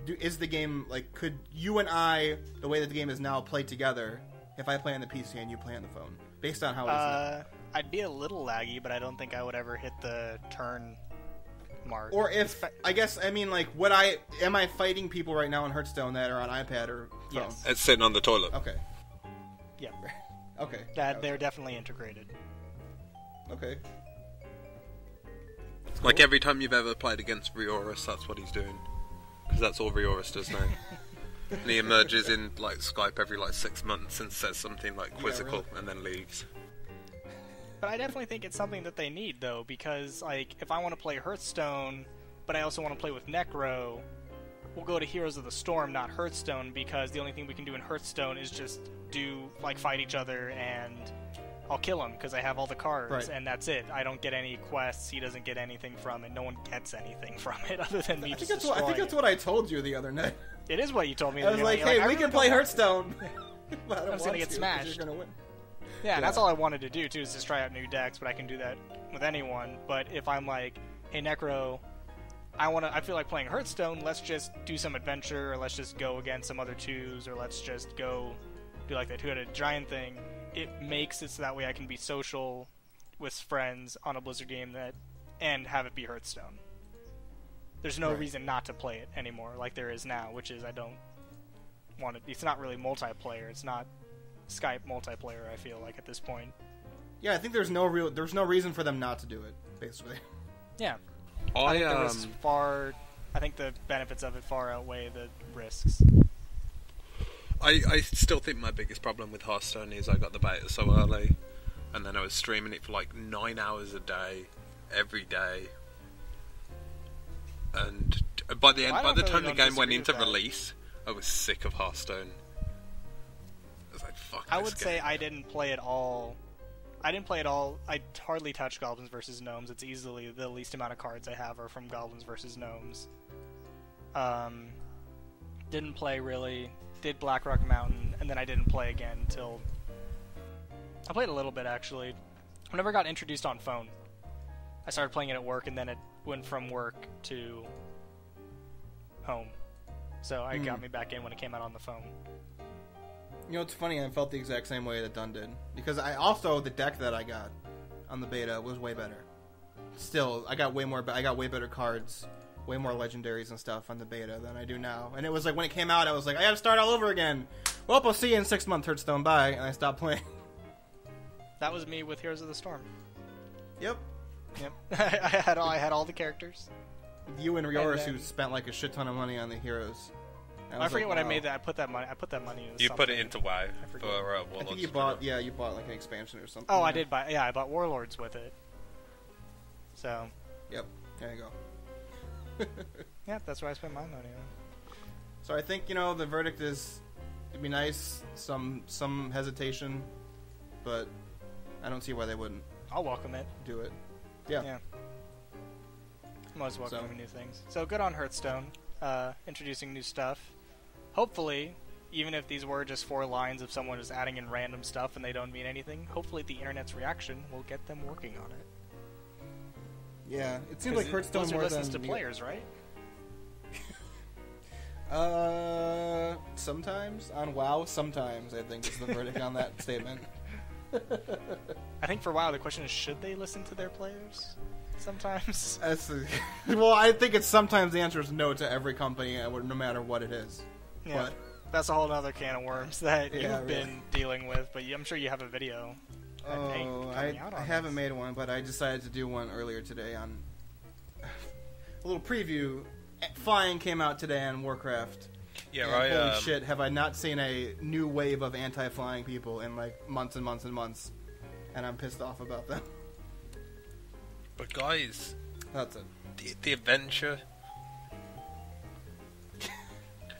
Is the game, like, could you and I, the way that the game is now, play together if I play on the PC and you play on the phone? Based on how it is now. I'd be a little laggy, but I don't think I would ever hit the turn mark. Or if, I guess, I mean, like, am I fighting people right now in Hearthstone that are on iPad or phone? Yes. It's sitting on the toilet. Okay. Yeah. Okay. They're definitely integrated. Okay. Like, every time you've ever played against Rioris, that's what he's doing. Because that's all Rioris does now. And he emerges in, like, Skype every, like, 6 months and says something, like, quizzical, and then leaves. But I definitely think it's something that they need, though, because, like, if I want to play Hearthstone, but I also want to play with Necro, we'll go to Heroes of the Storm, not Hearthstone, because the only thing we can do in Hearthstone is just fight each other, and I'll kill him, because I have all the cards, and that's it. I don't get any quests, he doesn't get anything from it, no one gets anything from it, other than me just destroying it. I think that's what I told you the other night. It is what you told me. I was like, hey, we can play Hearthstone. I was going to get smashed. You're going to win. Yeah, and that's all I wanted to do, too, is just try out new decks, but I can do that with anyone. But if I'm like, hey, Necro, I feel like playing Hearthstone, let's just do some adventure, or let's just go against some other twos, or let's just go do like that two-headed giant thing, it makes it so that way I can be social with friends on a Blizzard game and have it be Hearthstone. There's no reason not to play it anymore, like there is now, which is I don't want it. It's not really multiplayer. It's not Skype multiplayer, I feel like, at this point. Yeah, I think there's no reason for them not to do it, basically. Yeah. I think the risks I think the benefits of it far outweigh the risks. I still think my biggest problem with Hearthstone is I got the beta so early, and then I was streaming it for like 9 hours a day, every day. And by the time the game went into release, I was sick of Hearthstone. I was like, fuck I would say I didn't play it all. I hardly touched Goblins vs. Gnomes. It's easily the least amount of cards I have are from Goblins vs. Gnomes. Didn't play really. Did Blackrock Mountain, and then I didn't play again until... I played a little bit, actually. I never got introduced on phone. I started playing it at work, and then it went from work to home. So it got me back in when it came out on the phone. You know, it's funny, I felt the exact same way that Dunn did. Because the deck that I got on the beta was way better. Still, I got way better cards, way more legendaries and stuff on the beta than I do now. And it was like, when it came out, I was like, I gotta start all over again. Well, I'll see you in 6 months, Hearthstone, bye. And I stopped playing. That was me with Heroes of the Storm. Yep. I had all the characters. You and Rioris, who spent like a shit ton of money on the heroes. I forget what I made that. I put that money into You something. put it into WoW for Warlords. I think you bought like an expansion or something. Oh, I did buy. Yeah, I bought Warlords with it. So. Yep. There you go. Yeah, that's where I spent my money on. So I think, the verdict is, it'd be nice, some hesitation, but I don't see why they wouldn't I'll welcome it. do it. Yeah. I'm always welcoming new things. So good on Hearthstone, introducing new stuff. Hopefully, even if these were just 4 lines of someone just adding in random stuff and they don't mean anything, hopefully the internet's reaction will get them working on it. Yeah, it seems like Hearthstone more listens than... to players, right? Sometimes. On WoW, sometimes, I think, is the verdict on that statement. I think for WoW, the question is, should they listen to their players? Sometimes. Well, I think it's sometimes the answer is no to every company, no matter what it is. Yeah, but, that's a whole other can of worms that you've been dealing with, but I'm sure you have a video. I haven't made one, but I decided to do one earlier today on a little preview. Flying came out today on Warcraft. Yeah, and right. Holy shit, have I not seen a new wave of anti-flying people in like months and months and months, and I'm pissed off about them. But guys, that's it. The adventure.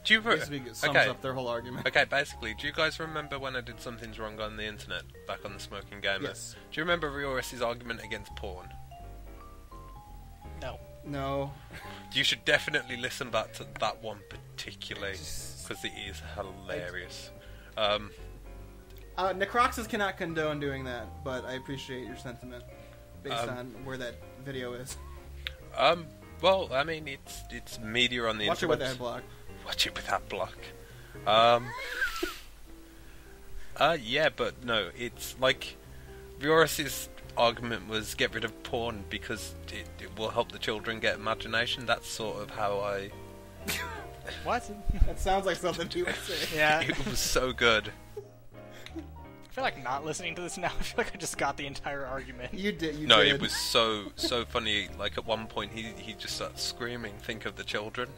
Do you basically sums up their whole argument. Okay, basically, do you guys remember when I did Something's Wrong on the Internet back on the Smoking Gamer? Yes. Do you remember Rioris' argument against porn? No. You should definitely listen back to that one particularly, because it is hilarious. Necroxus cannot condone doing that, but I appreciate your sentiment based on where that video is. Well, I mean, it's media on the Watch internet. it with ad block. Watch it with ad block. Yeah, but no, it's like Rioris' argument was get rid of porn because it will help the children get imagination. That's sort of how I... What? That sounds like something you would say. Yeah. It was so good. I feel like not listening to this now. I feel like I just got the entire argument. You did. No, it was so funny. Like at one point, he just started screaming, "Think of the children."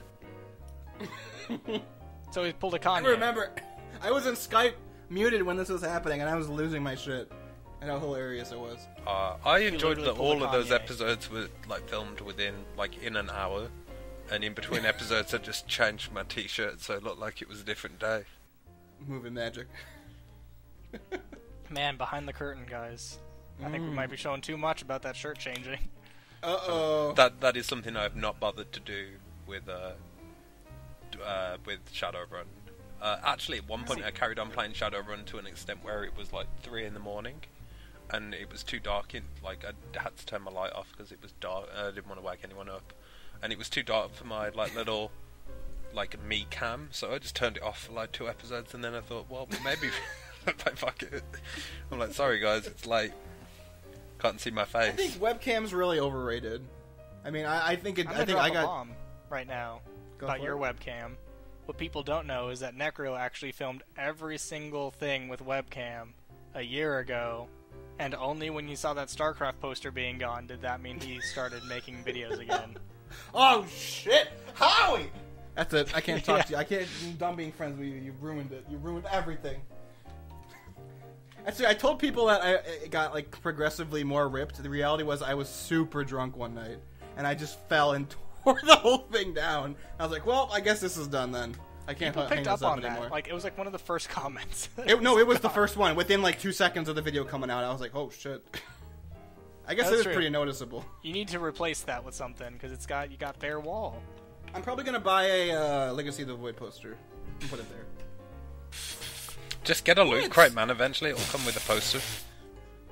So he pulled a Kanye. I remember, I was in Skype muted when this was happening, and I was losing my shit. And how hilarious it was. I enjoyed that all of those Kanye. episodes were like filmed within in an hour, and in between episodes, I just changed my T-shirt so it looked like it was a different day. Moving magic. Man, behind the curtain, guys. I think we might be showing too much about that shirt changing. Uh-oh. That is something I have not bothered to do with Shadowrun. Actually, at one point I carried on playing Shadowrun to an extent where it was like 3 in the morning, and it was too dark. I had to turn my light off because it was dark. I didn't want to wake anyone up, and it was too dark for my little me cam. So I just turned it off for 2 episodes, and then I thought, well, maybe fuck it. I'm like, sorry guys, it's late. Can't see my face. I think webcam's really overrated. I mean, I think it. I think I got a bomb right now about your webcam. What people don't know is that Necro actually filmed every single thing with webcam a year ago, And only when you saw that StarCraft poster being gone did that mean he started making videos again. Oh shit, Howie! That's it. I can't talk to you. I can't. I'm done being friends with you. You ruined it. You ruined everything. Actually, I told people that it got like progressively more ripped. The reality was I was super drunk one night, and I just fell and tore the whole thing down. I was like, well, I guess this is done then. I can't People hang picked this up up on that. anymore. Like, it was like one of the first comments. It was the first one. Within like 2 seconds of the video coming out, I was like, oh shit. I guess That's it is true. pretty noticeable. You need to replace that with something because you got bare wall. I'm probably gonna buy a Legacy of the Void poster and put it there. Just get a loot crate, man. Eventually, it'll come with a poster.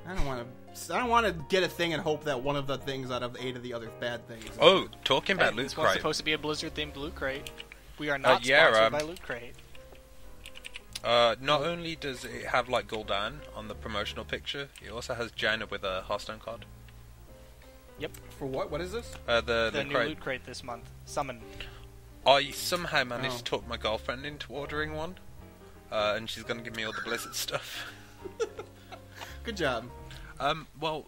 I don't want to get a thing and hope that one of the things out of 8 of the other bad things. Oh, talking about Hey, loot this one's crate. supposed to be a Blizzard-themed loot crate. We are not yeah, sponsored by Loot Crate. Not only does it have like Gul'dan on the promotional picture, it also has Jaina with a Hearthstone card. Yep. For what? What is this? The new crate. Loot Crate this month. Summon. I somehow managed to talk my girlfriend into ordering one, and she's going to give me all the Blizzard stuff. Good job. What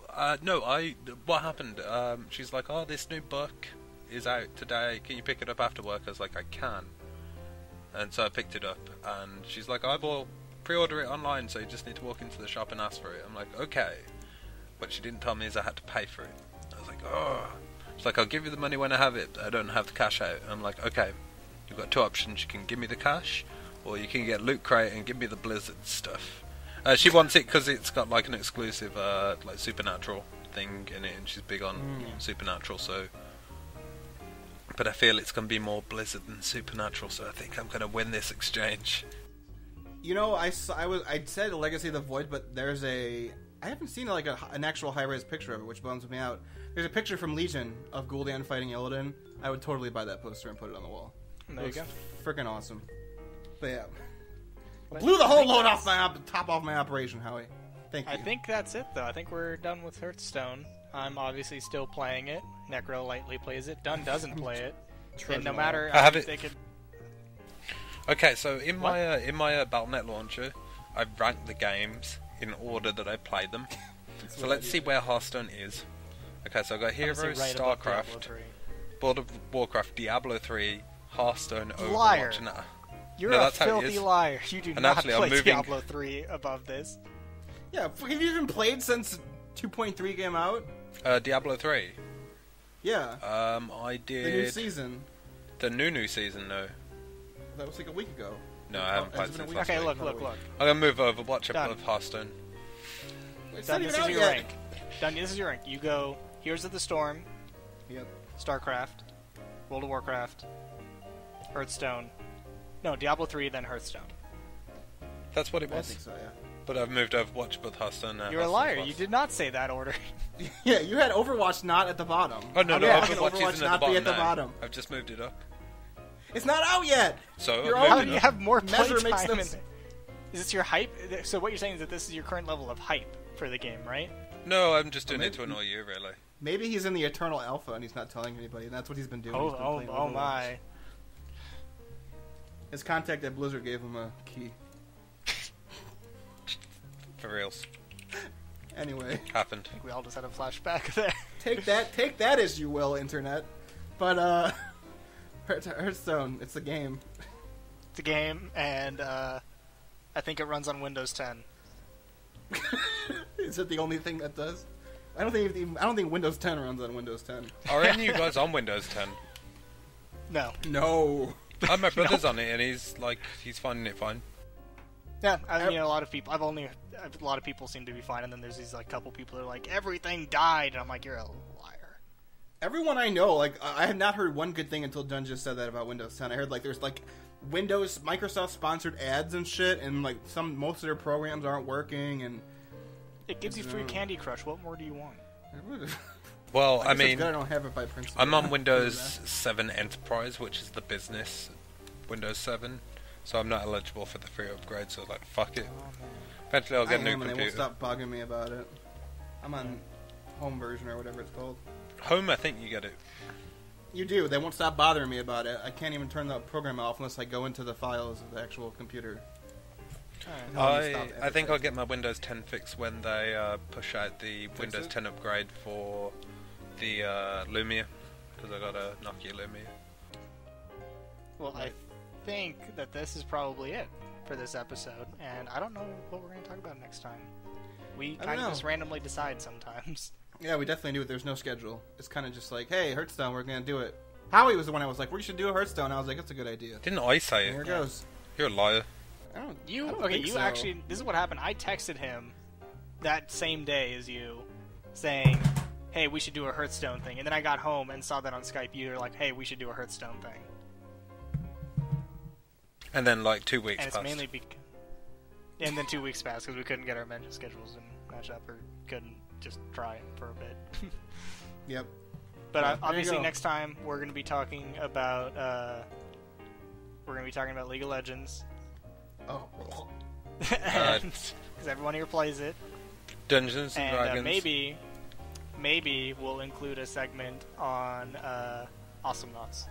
happened? She's like, oh, this new book is out today. Can you pick it up after work? I was like, I can. And so I picked it up, and she's like, I will pre-order it online, so you just need to walk into the shop and ask for it. I'm like, okay. What she didn't tell me is I had to pay for it. I was like, oh. She's like, I'll give you the money when I have it. I don't have the cash out. I'm like, okay. You've got 2 options. You can give me the cash, or you can get Loot Crate and give me the Blizzard stuff. She wants it because it's got like an exclusive like Supernatural thing in it, and she's big on Supernatural, so... But I feel it's going to be more Blizzard than Supernatural, so I think I'm going to win this exchange. You know, I said Legacy of the Void, but there's I haven't seen like an actual high-res picture of it, which bums me out. There's a picture from Legion of Gul'dan fighting Illidan. I would totally buy that poster and put it on the wall. There you go. Freaking awesome. But yeah. Blew the whole load off top off my operation, Howie. Thank you. I think that's it, though. I think we're done with Hearthstone. I'm obviously still playing it. Necro lightly plays it. Dunn doesn't play it. And no matter... I have it. They could... Okay, so in my Battle.net launcher, I've ranked the games in order that I played them. So let's see where Hearthstone is. Okay, so I've got Heroes, right above Diablo StarCraft, 3. World of Warcraft, Diablo 3, Hearthstone, Liar. Overwatch, and You're No, a that's how it filthy is. liar. You do And not actually, I'm play moving- Diablo 3 above this. Yeah, have you even played since 2.3 came out? Diablo 3. Yeah. I did... The new season. The new season, no. That was like a week ago. No, I haven't played Has it been since a week? last Okay, week. look. I'm going to move Overwatch Done. above Hearthstone. It's Done, not this even is out your yet. rank. Done, this is your rank. You go Heroes of the Storm, Yep. StarCraft, World of Warcraft, Hearthstone. No, Diablo 3, then Hearthstone. That's what it I was. think so, yeah. But I've moved Overwatch above Hearthstone now. You're a Hearthstone's liar. last. You did not say that order. Yeah, you had Overwatch not at the bottom. Oh, no, How no, can Overwatch, Overwatch isn't at not the be bottom at the now. bottom? I've just moved it up. It's not out yet! So, You're I've How moved do it you up. have more Measure playtime makes in them- it? Is this your hype? So what you're saying is that this is your current level of hype for the game, right? No, I'm just doing Well, it to annoy you, really. Maybe he's in the Eternal Alpha and he's not telling anybody, and that's what he's been doing. He's been playing Oh Overwatch. my. His contact at Blizzard gave him a key. For reals. Anyway, Happened. I think we all just had a flashback there. take that as you will, Internet. But, Hearthstone, it's a game. The game, and I think it runs on Windows 10. Is it the only thing that does? I don't think Windows 10 runs on Windows 10. Are any of you guys on Windows 10? No. No. My brother's on it, and he's finding it fine. Yeah, I mean, a lot of people. A lot of people seem to be fine, and then there's these like couple people that are like, everything died, and I'm like, you're a liar. Everyone I know, like, I have not heard one good thing until Dunn just said that about Windows 10. I heard, like, there's, like, Microsoft-sponsored ads and shit, and, like, most of their programs aren't working, and... It gives you free Candy Crush. What more do you want? Well, I guess it's mean, good I don't have it by principle. I'm on Windows 7 Enterprise, which is the business Windows 7, so I'm not eligible for the free upgrade, so, like, fuck it. Eventually I'll get a new and they won't computer. stop bugging me about it. I'm on home version or whatever it's called. Home, I think you get it. You do. They won't stop bothering me about it. I can't even turn the program off unless I go into the files of the actual computer. I think I'll get my Windows 10 fix when they push out the Windows 10 upgrade for the Lumia, because I got a Nokia Lumia. Well, I think that this is probably it for this episode, and I don't know what we're going to talk about next time. We kind of just randomly decide sometimes. Yeah, we definitely do it. There's no schedule. It's kind of just like, hey, Hearthstone, we're going to do it. Howie was the one I was like, we should do a Hearthstone. I was like, that's a good idea. Didn't I say it? Here it goes. You're a liar. I don't think so. Actually, this is what happened. I texted him that same day as you, saying, hey, we should do a Hearthstone thing. And then I got home and saw that on Skype. You were like, hey, we should do a Hearthstone thing. And then, like, 2 weeks passed. And it's mainly and then 2 weeks passed because we couldn't get our mention schedules and match up, or couldn't just try for a bit. Yep. But obviously next time we're going to be talking about League of Legends. Oh. Because everyone here plays it. Dungeons and Dragons. Maybe we'll include a segment on Awesome Knots.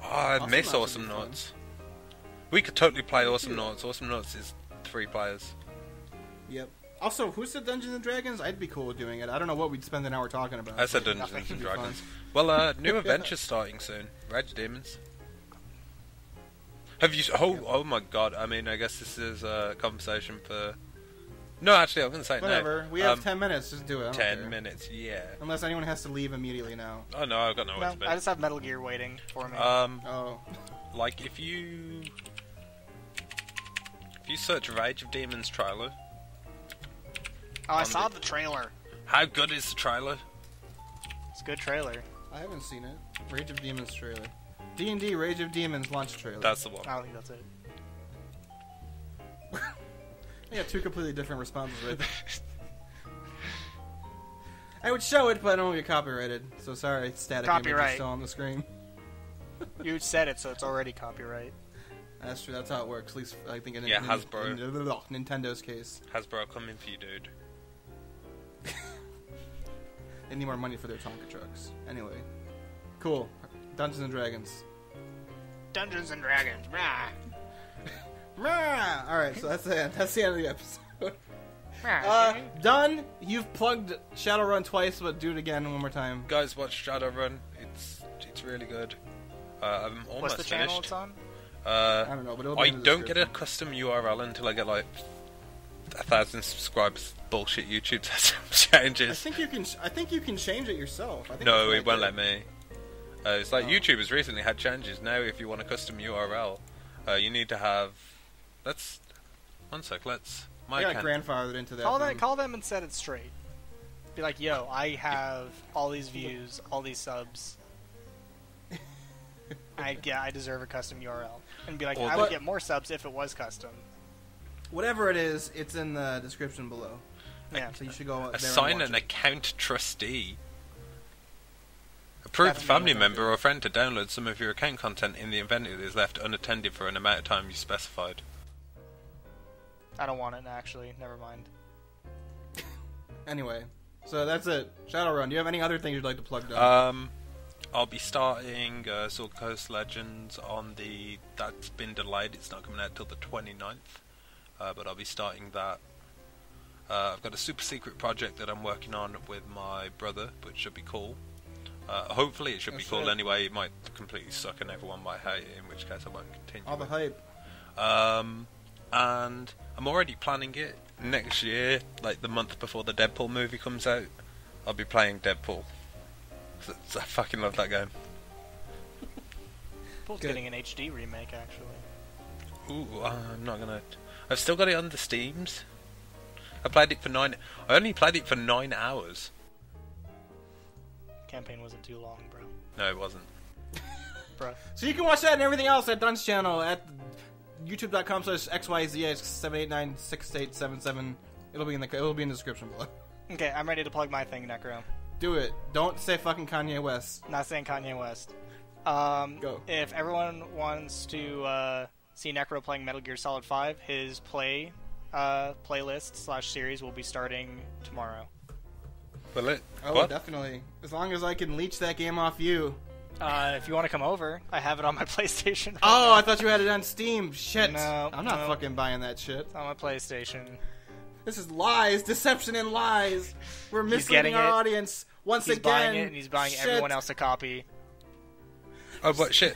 Oh, I miss Awesome Knots. We could totally play Awesome Knots. Awesome Knots is 3 players. Yep. Also, who said Dungeons and Dragons? I'd be cool with doing it. I don't know what we'd spend an hour talking about. I said Dungeons and Dragons. Well, new adventure's starting soon. Rage Demons. Have you... Oh my god. I mean, I guess this is a conversation for... No, actually, I was going to say whatever. No. We have 10 minutes. Just do it. 10 minutes, yeah. Unless anyone has to leave immediately now. Oh, no, I've got nowhere to be. I just have Metal Gear waiting for me. Like, if you search Rage of Demons trailer... Oh, I saw the trailer. How good is the trailer? It's a good trailer. I haven't seen it. Rage of Demons trailer. D&D Rage of Demons launch trailer. That's the one. I don't think that's it. Yeah, 2 completely different responses right there. I would show it, but I don't want to get copyrighted. So sorry, static image is still on the screen. You said it, so it's already copyright. That's true. That's how it works. At least I think in Hasbro. In Nintendo's case. Hasbro coming for you, dude. They need more money for their Tonka trucks. Anyway, cool. Dungeons and Dragons. Dungeons and Dragons. Rah. Rah. All right, so that's the end. That's the end of the episode. Done. You've plugged Shadowrun twice, but do it again one more time. Guys, watch Shadowrun. It's really good. I'm almost What's the finished. channel it's on? I don't know, but it'll be I in the don't get a description. custom URL until I get like 1,000 subscribers. Bullshit. YouTube has some changes. I think you can change it yourself. No, it won't let me. It's like YouTube has recently had changes. Now, if you want a custom URL, you need to have. Let's. One sec. Let's. I got grandfathered into that. Call them and set it straight. Be like, yo, I have all these views, all these subs. I deserve a custom URL. And be like, I would get more subs if it was custom. Whatever it is, it's in the description below. Yeah. So you should go there. Assign an account trustee. Approve a family member or friend to download some of your account content in the event it is left unattended for an amount of time you specified. I don't want it, actually. Never mind. Anyway, so that's it. Shadowrun. Do you have any other things you'd like to plug down? I'll be starting Sword Coast Legends on the... That's been delayed. It's not coming out till the 29th. But I'll be starting that. I've got a super secret project that I'm working on with my brother, which should be cool. Hopefully it should be cool anyway. It might completely suck and everyone might hate it, in which case I won't continue. All the hype. And I'm already planning it next year, like the month before the Deadpool movie comes out. I'll be playing Deadpool. I fucking love that game. Deadpool's getting an HD remake, actually. Ooh, I'm not gonna... I've still got it on the Steams. I only played it for 9 hours. Campaign wasn't too long, bro. No, it wasn't. Bro. So you can watch that and everything else at Dun's channel at youtube.com/xyz7896877. It'll be in the description below. Okay, I'm ready to plug my thing, Necro. Do it. Don't say fucking Kanye West. Not saying Kanye West. Go. If everyone wants to see Necro playing Metal Gear Solid 5, his playlist/series will be starting tomorrow. Will it? Oh, what? Definitely. As long as I can leech that game off you. If you want to come over, I have it on my PlayStation. Right Oh, now. I thought you had it on Steam. Shit. No, I'm not no. fucking buying that shit. It's on my PlayStation. This is lies, deception, and lies. We're misleading getting our it. audience once He's again. buying it, and he's buying Shit. everyone else a copy. Oh, but shit.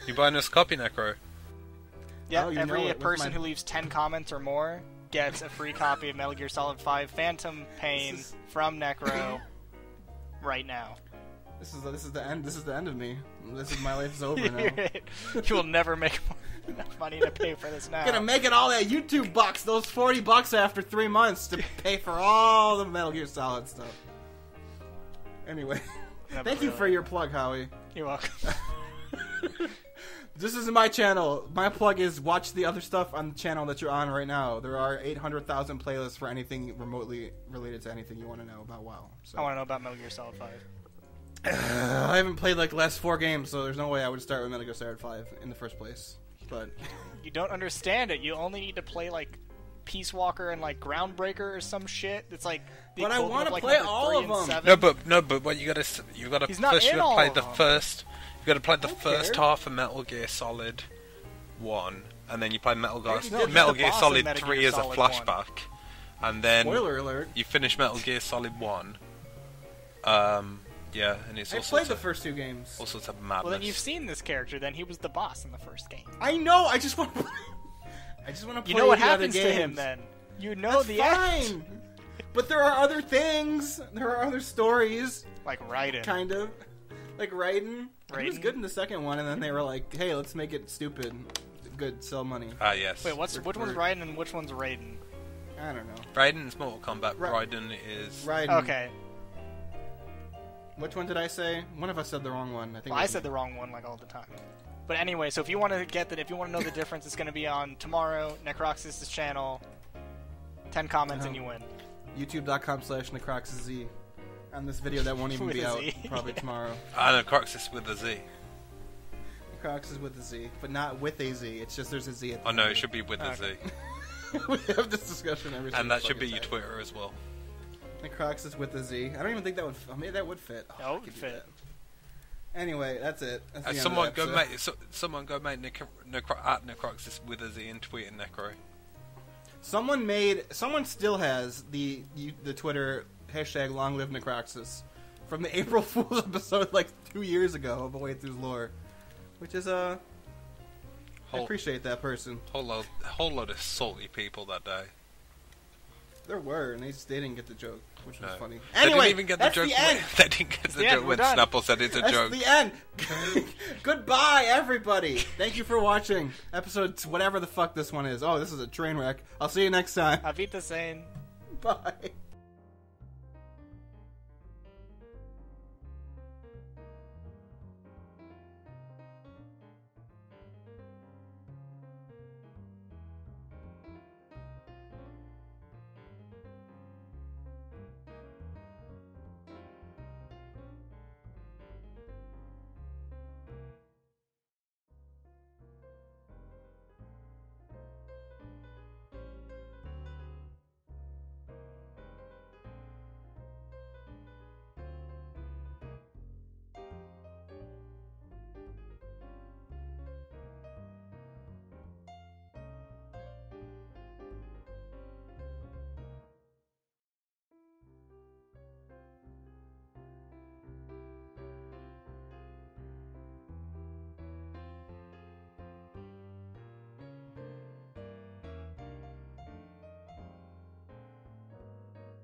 You buying us a copy, Necro? Yeah, Oh, you know every it with person my- who leaves 10 comments or more gets a free copy of Metal Gear Solid 5 Phantom Pain This is- from Necro right now. This is the end. This is the end of me. This is my life is over now. You will never make enough money to pay for this now. Gonna make it all that YouTube bucks, those $40 after 3 months to pay for all the Metal Gear Solid stuff. Anyway, Never thank you really. for your plug, Howie. You're welcome. This is my channel. My plug is watch the other stuff on the channel that you're on right now. There are 800,000 playlists for anything remotely related to anything you want to know about WoW. So. I want to know about Metal Gear Solid 5. I haven't played like the last 4 games, so there's no way I would start with Metal Gear Solid 5 in the first place. But You don't understand it. You only need to play like Peace Walker and like Groundbreaker or some shit. It's like. The But I equivalent wanna of, like, play number all 3 of and them. 7. No, but what you gotta He's not first you in gotta all play of the them. first. You gotta play the don't first care. half of Metal Gear Solid 1, and then you play Metal Gear already did Metal the Gear boss in Solid Metal 3 Gear as a Solid 1. flashback, and then spoiler alert. you finish Metal Gear Solid 1. Yeah, and it's I all played sorts the of first 2 games. all sorts of madness. Well, then you've seen this character. Then he was the boss in the first game. I know. I just want to. I just want to play. You know what the other happens to him games. then. You know That's the fine. end. But there are other things. There are other stories, Like Raiden. kind of. Like Raiden. He was Raiden? good in the second one, and then they were like, "Hey, let's make it stupid, good, sell money." Ah, yes. Wait, which one's Raiden and which one's Raiden? I don't know. Raiden's Mortal Kombat. Ra- Raiden is. Raiden. Okay. Which one did I say? One of us said the wrong one. I think. Well, I said the wrong one like all the time. But anyway, so if you want to get that, if you want to know the difference, it's going to be on tomorrow, Necroxys' channel. 10 comments and you win. YouTube.com/necroxyz. On this video that won't even With be a out Z. probably tomorrow. I know, Croxus with a Z. Necroxys with a Z, but not with a Z. It's just there's a Z at the Oh no, end. it should be with a Z. We have this discussion every And that should fucking be your time. Twitter as well. Necroxys with a Z. I don't even think that would. Maybe that would fit. That I would could do fit. that. Anyway, that's it. That's the end of Someone the go episode. someone go make at Necroxus with a Z and tweet at Necro. Someone still has the Twitter hashtag Long Live Necroxys from the April Fool's episode like 2 years ago of Away Through's Lore, which is I appreciate that person. Whole load of salty people that day. There were, and they didn't get the joke, which was No. funny. They Anyway, didn't even get the that's joke. the end. They didn't get the the end, joke we're when done. Snapple said it's a That's joke. the end. Goodbye, everybody. Thank you for watching episode whatever the fuck this one is. Oh, this is a train wreck. I'll see you next time. Avita saying. Bye.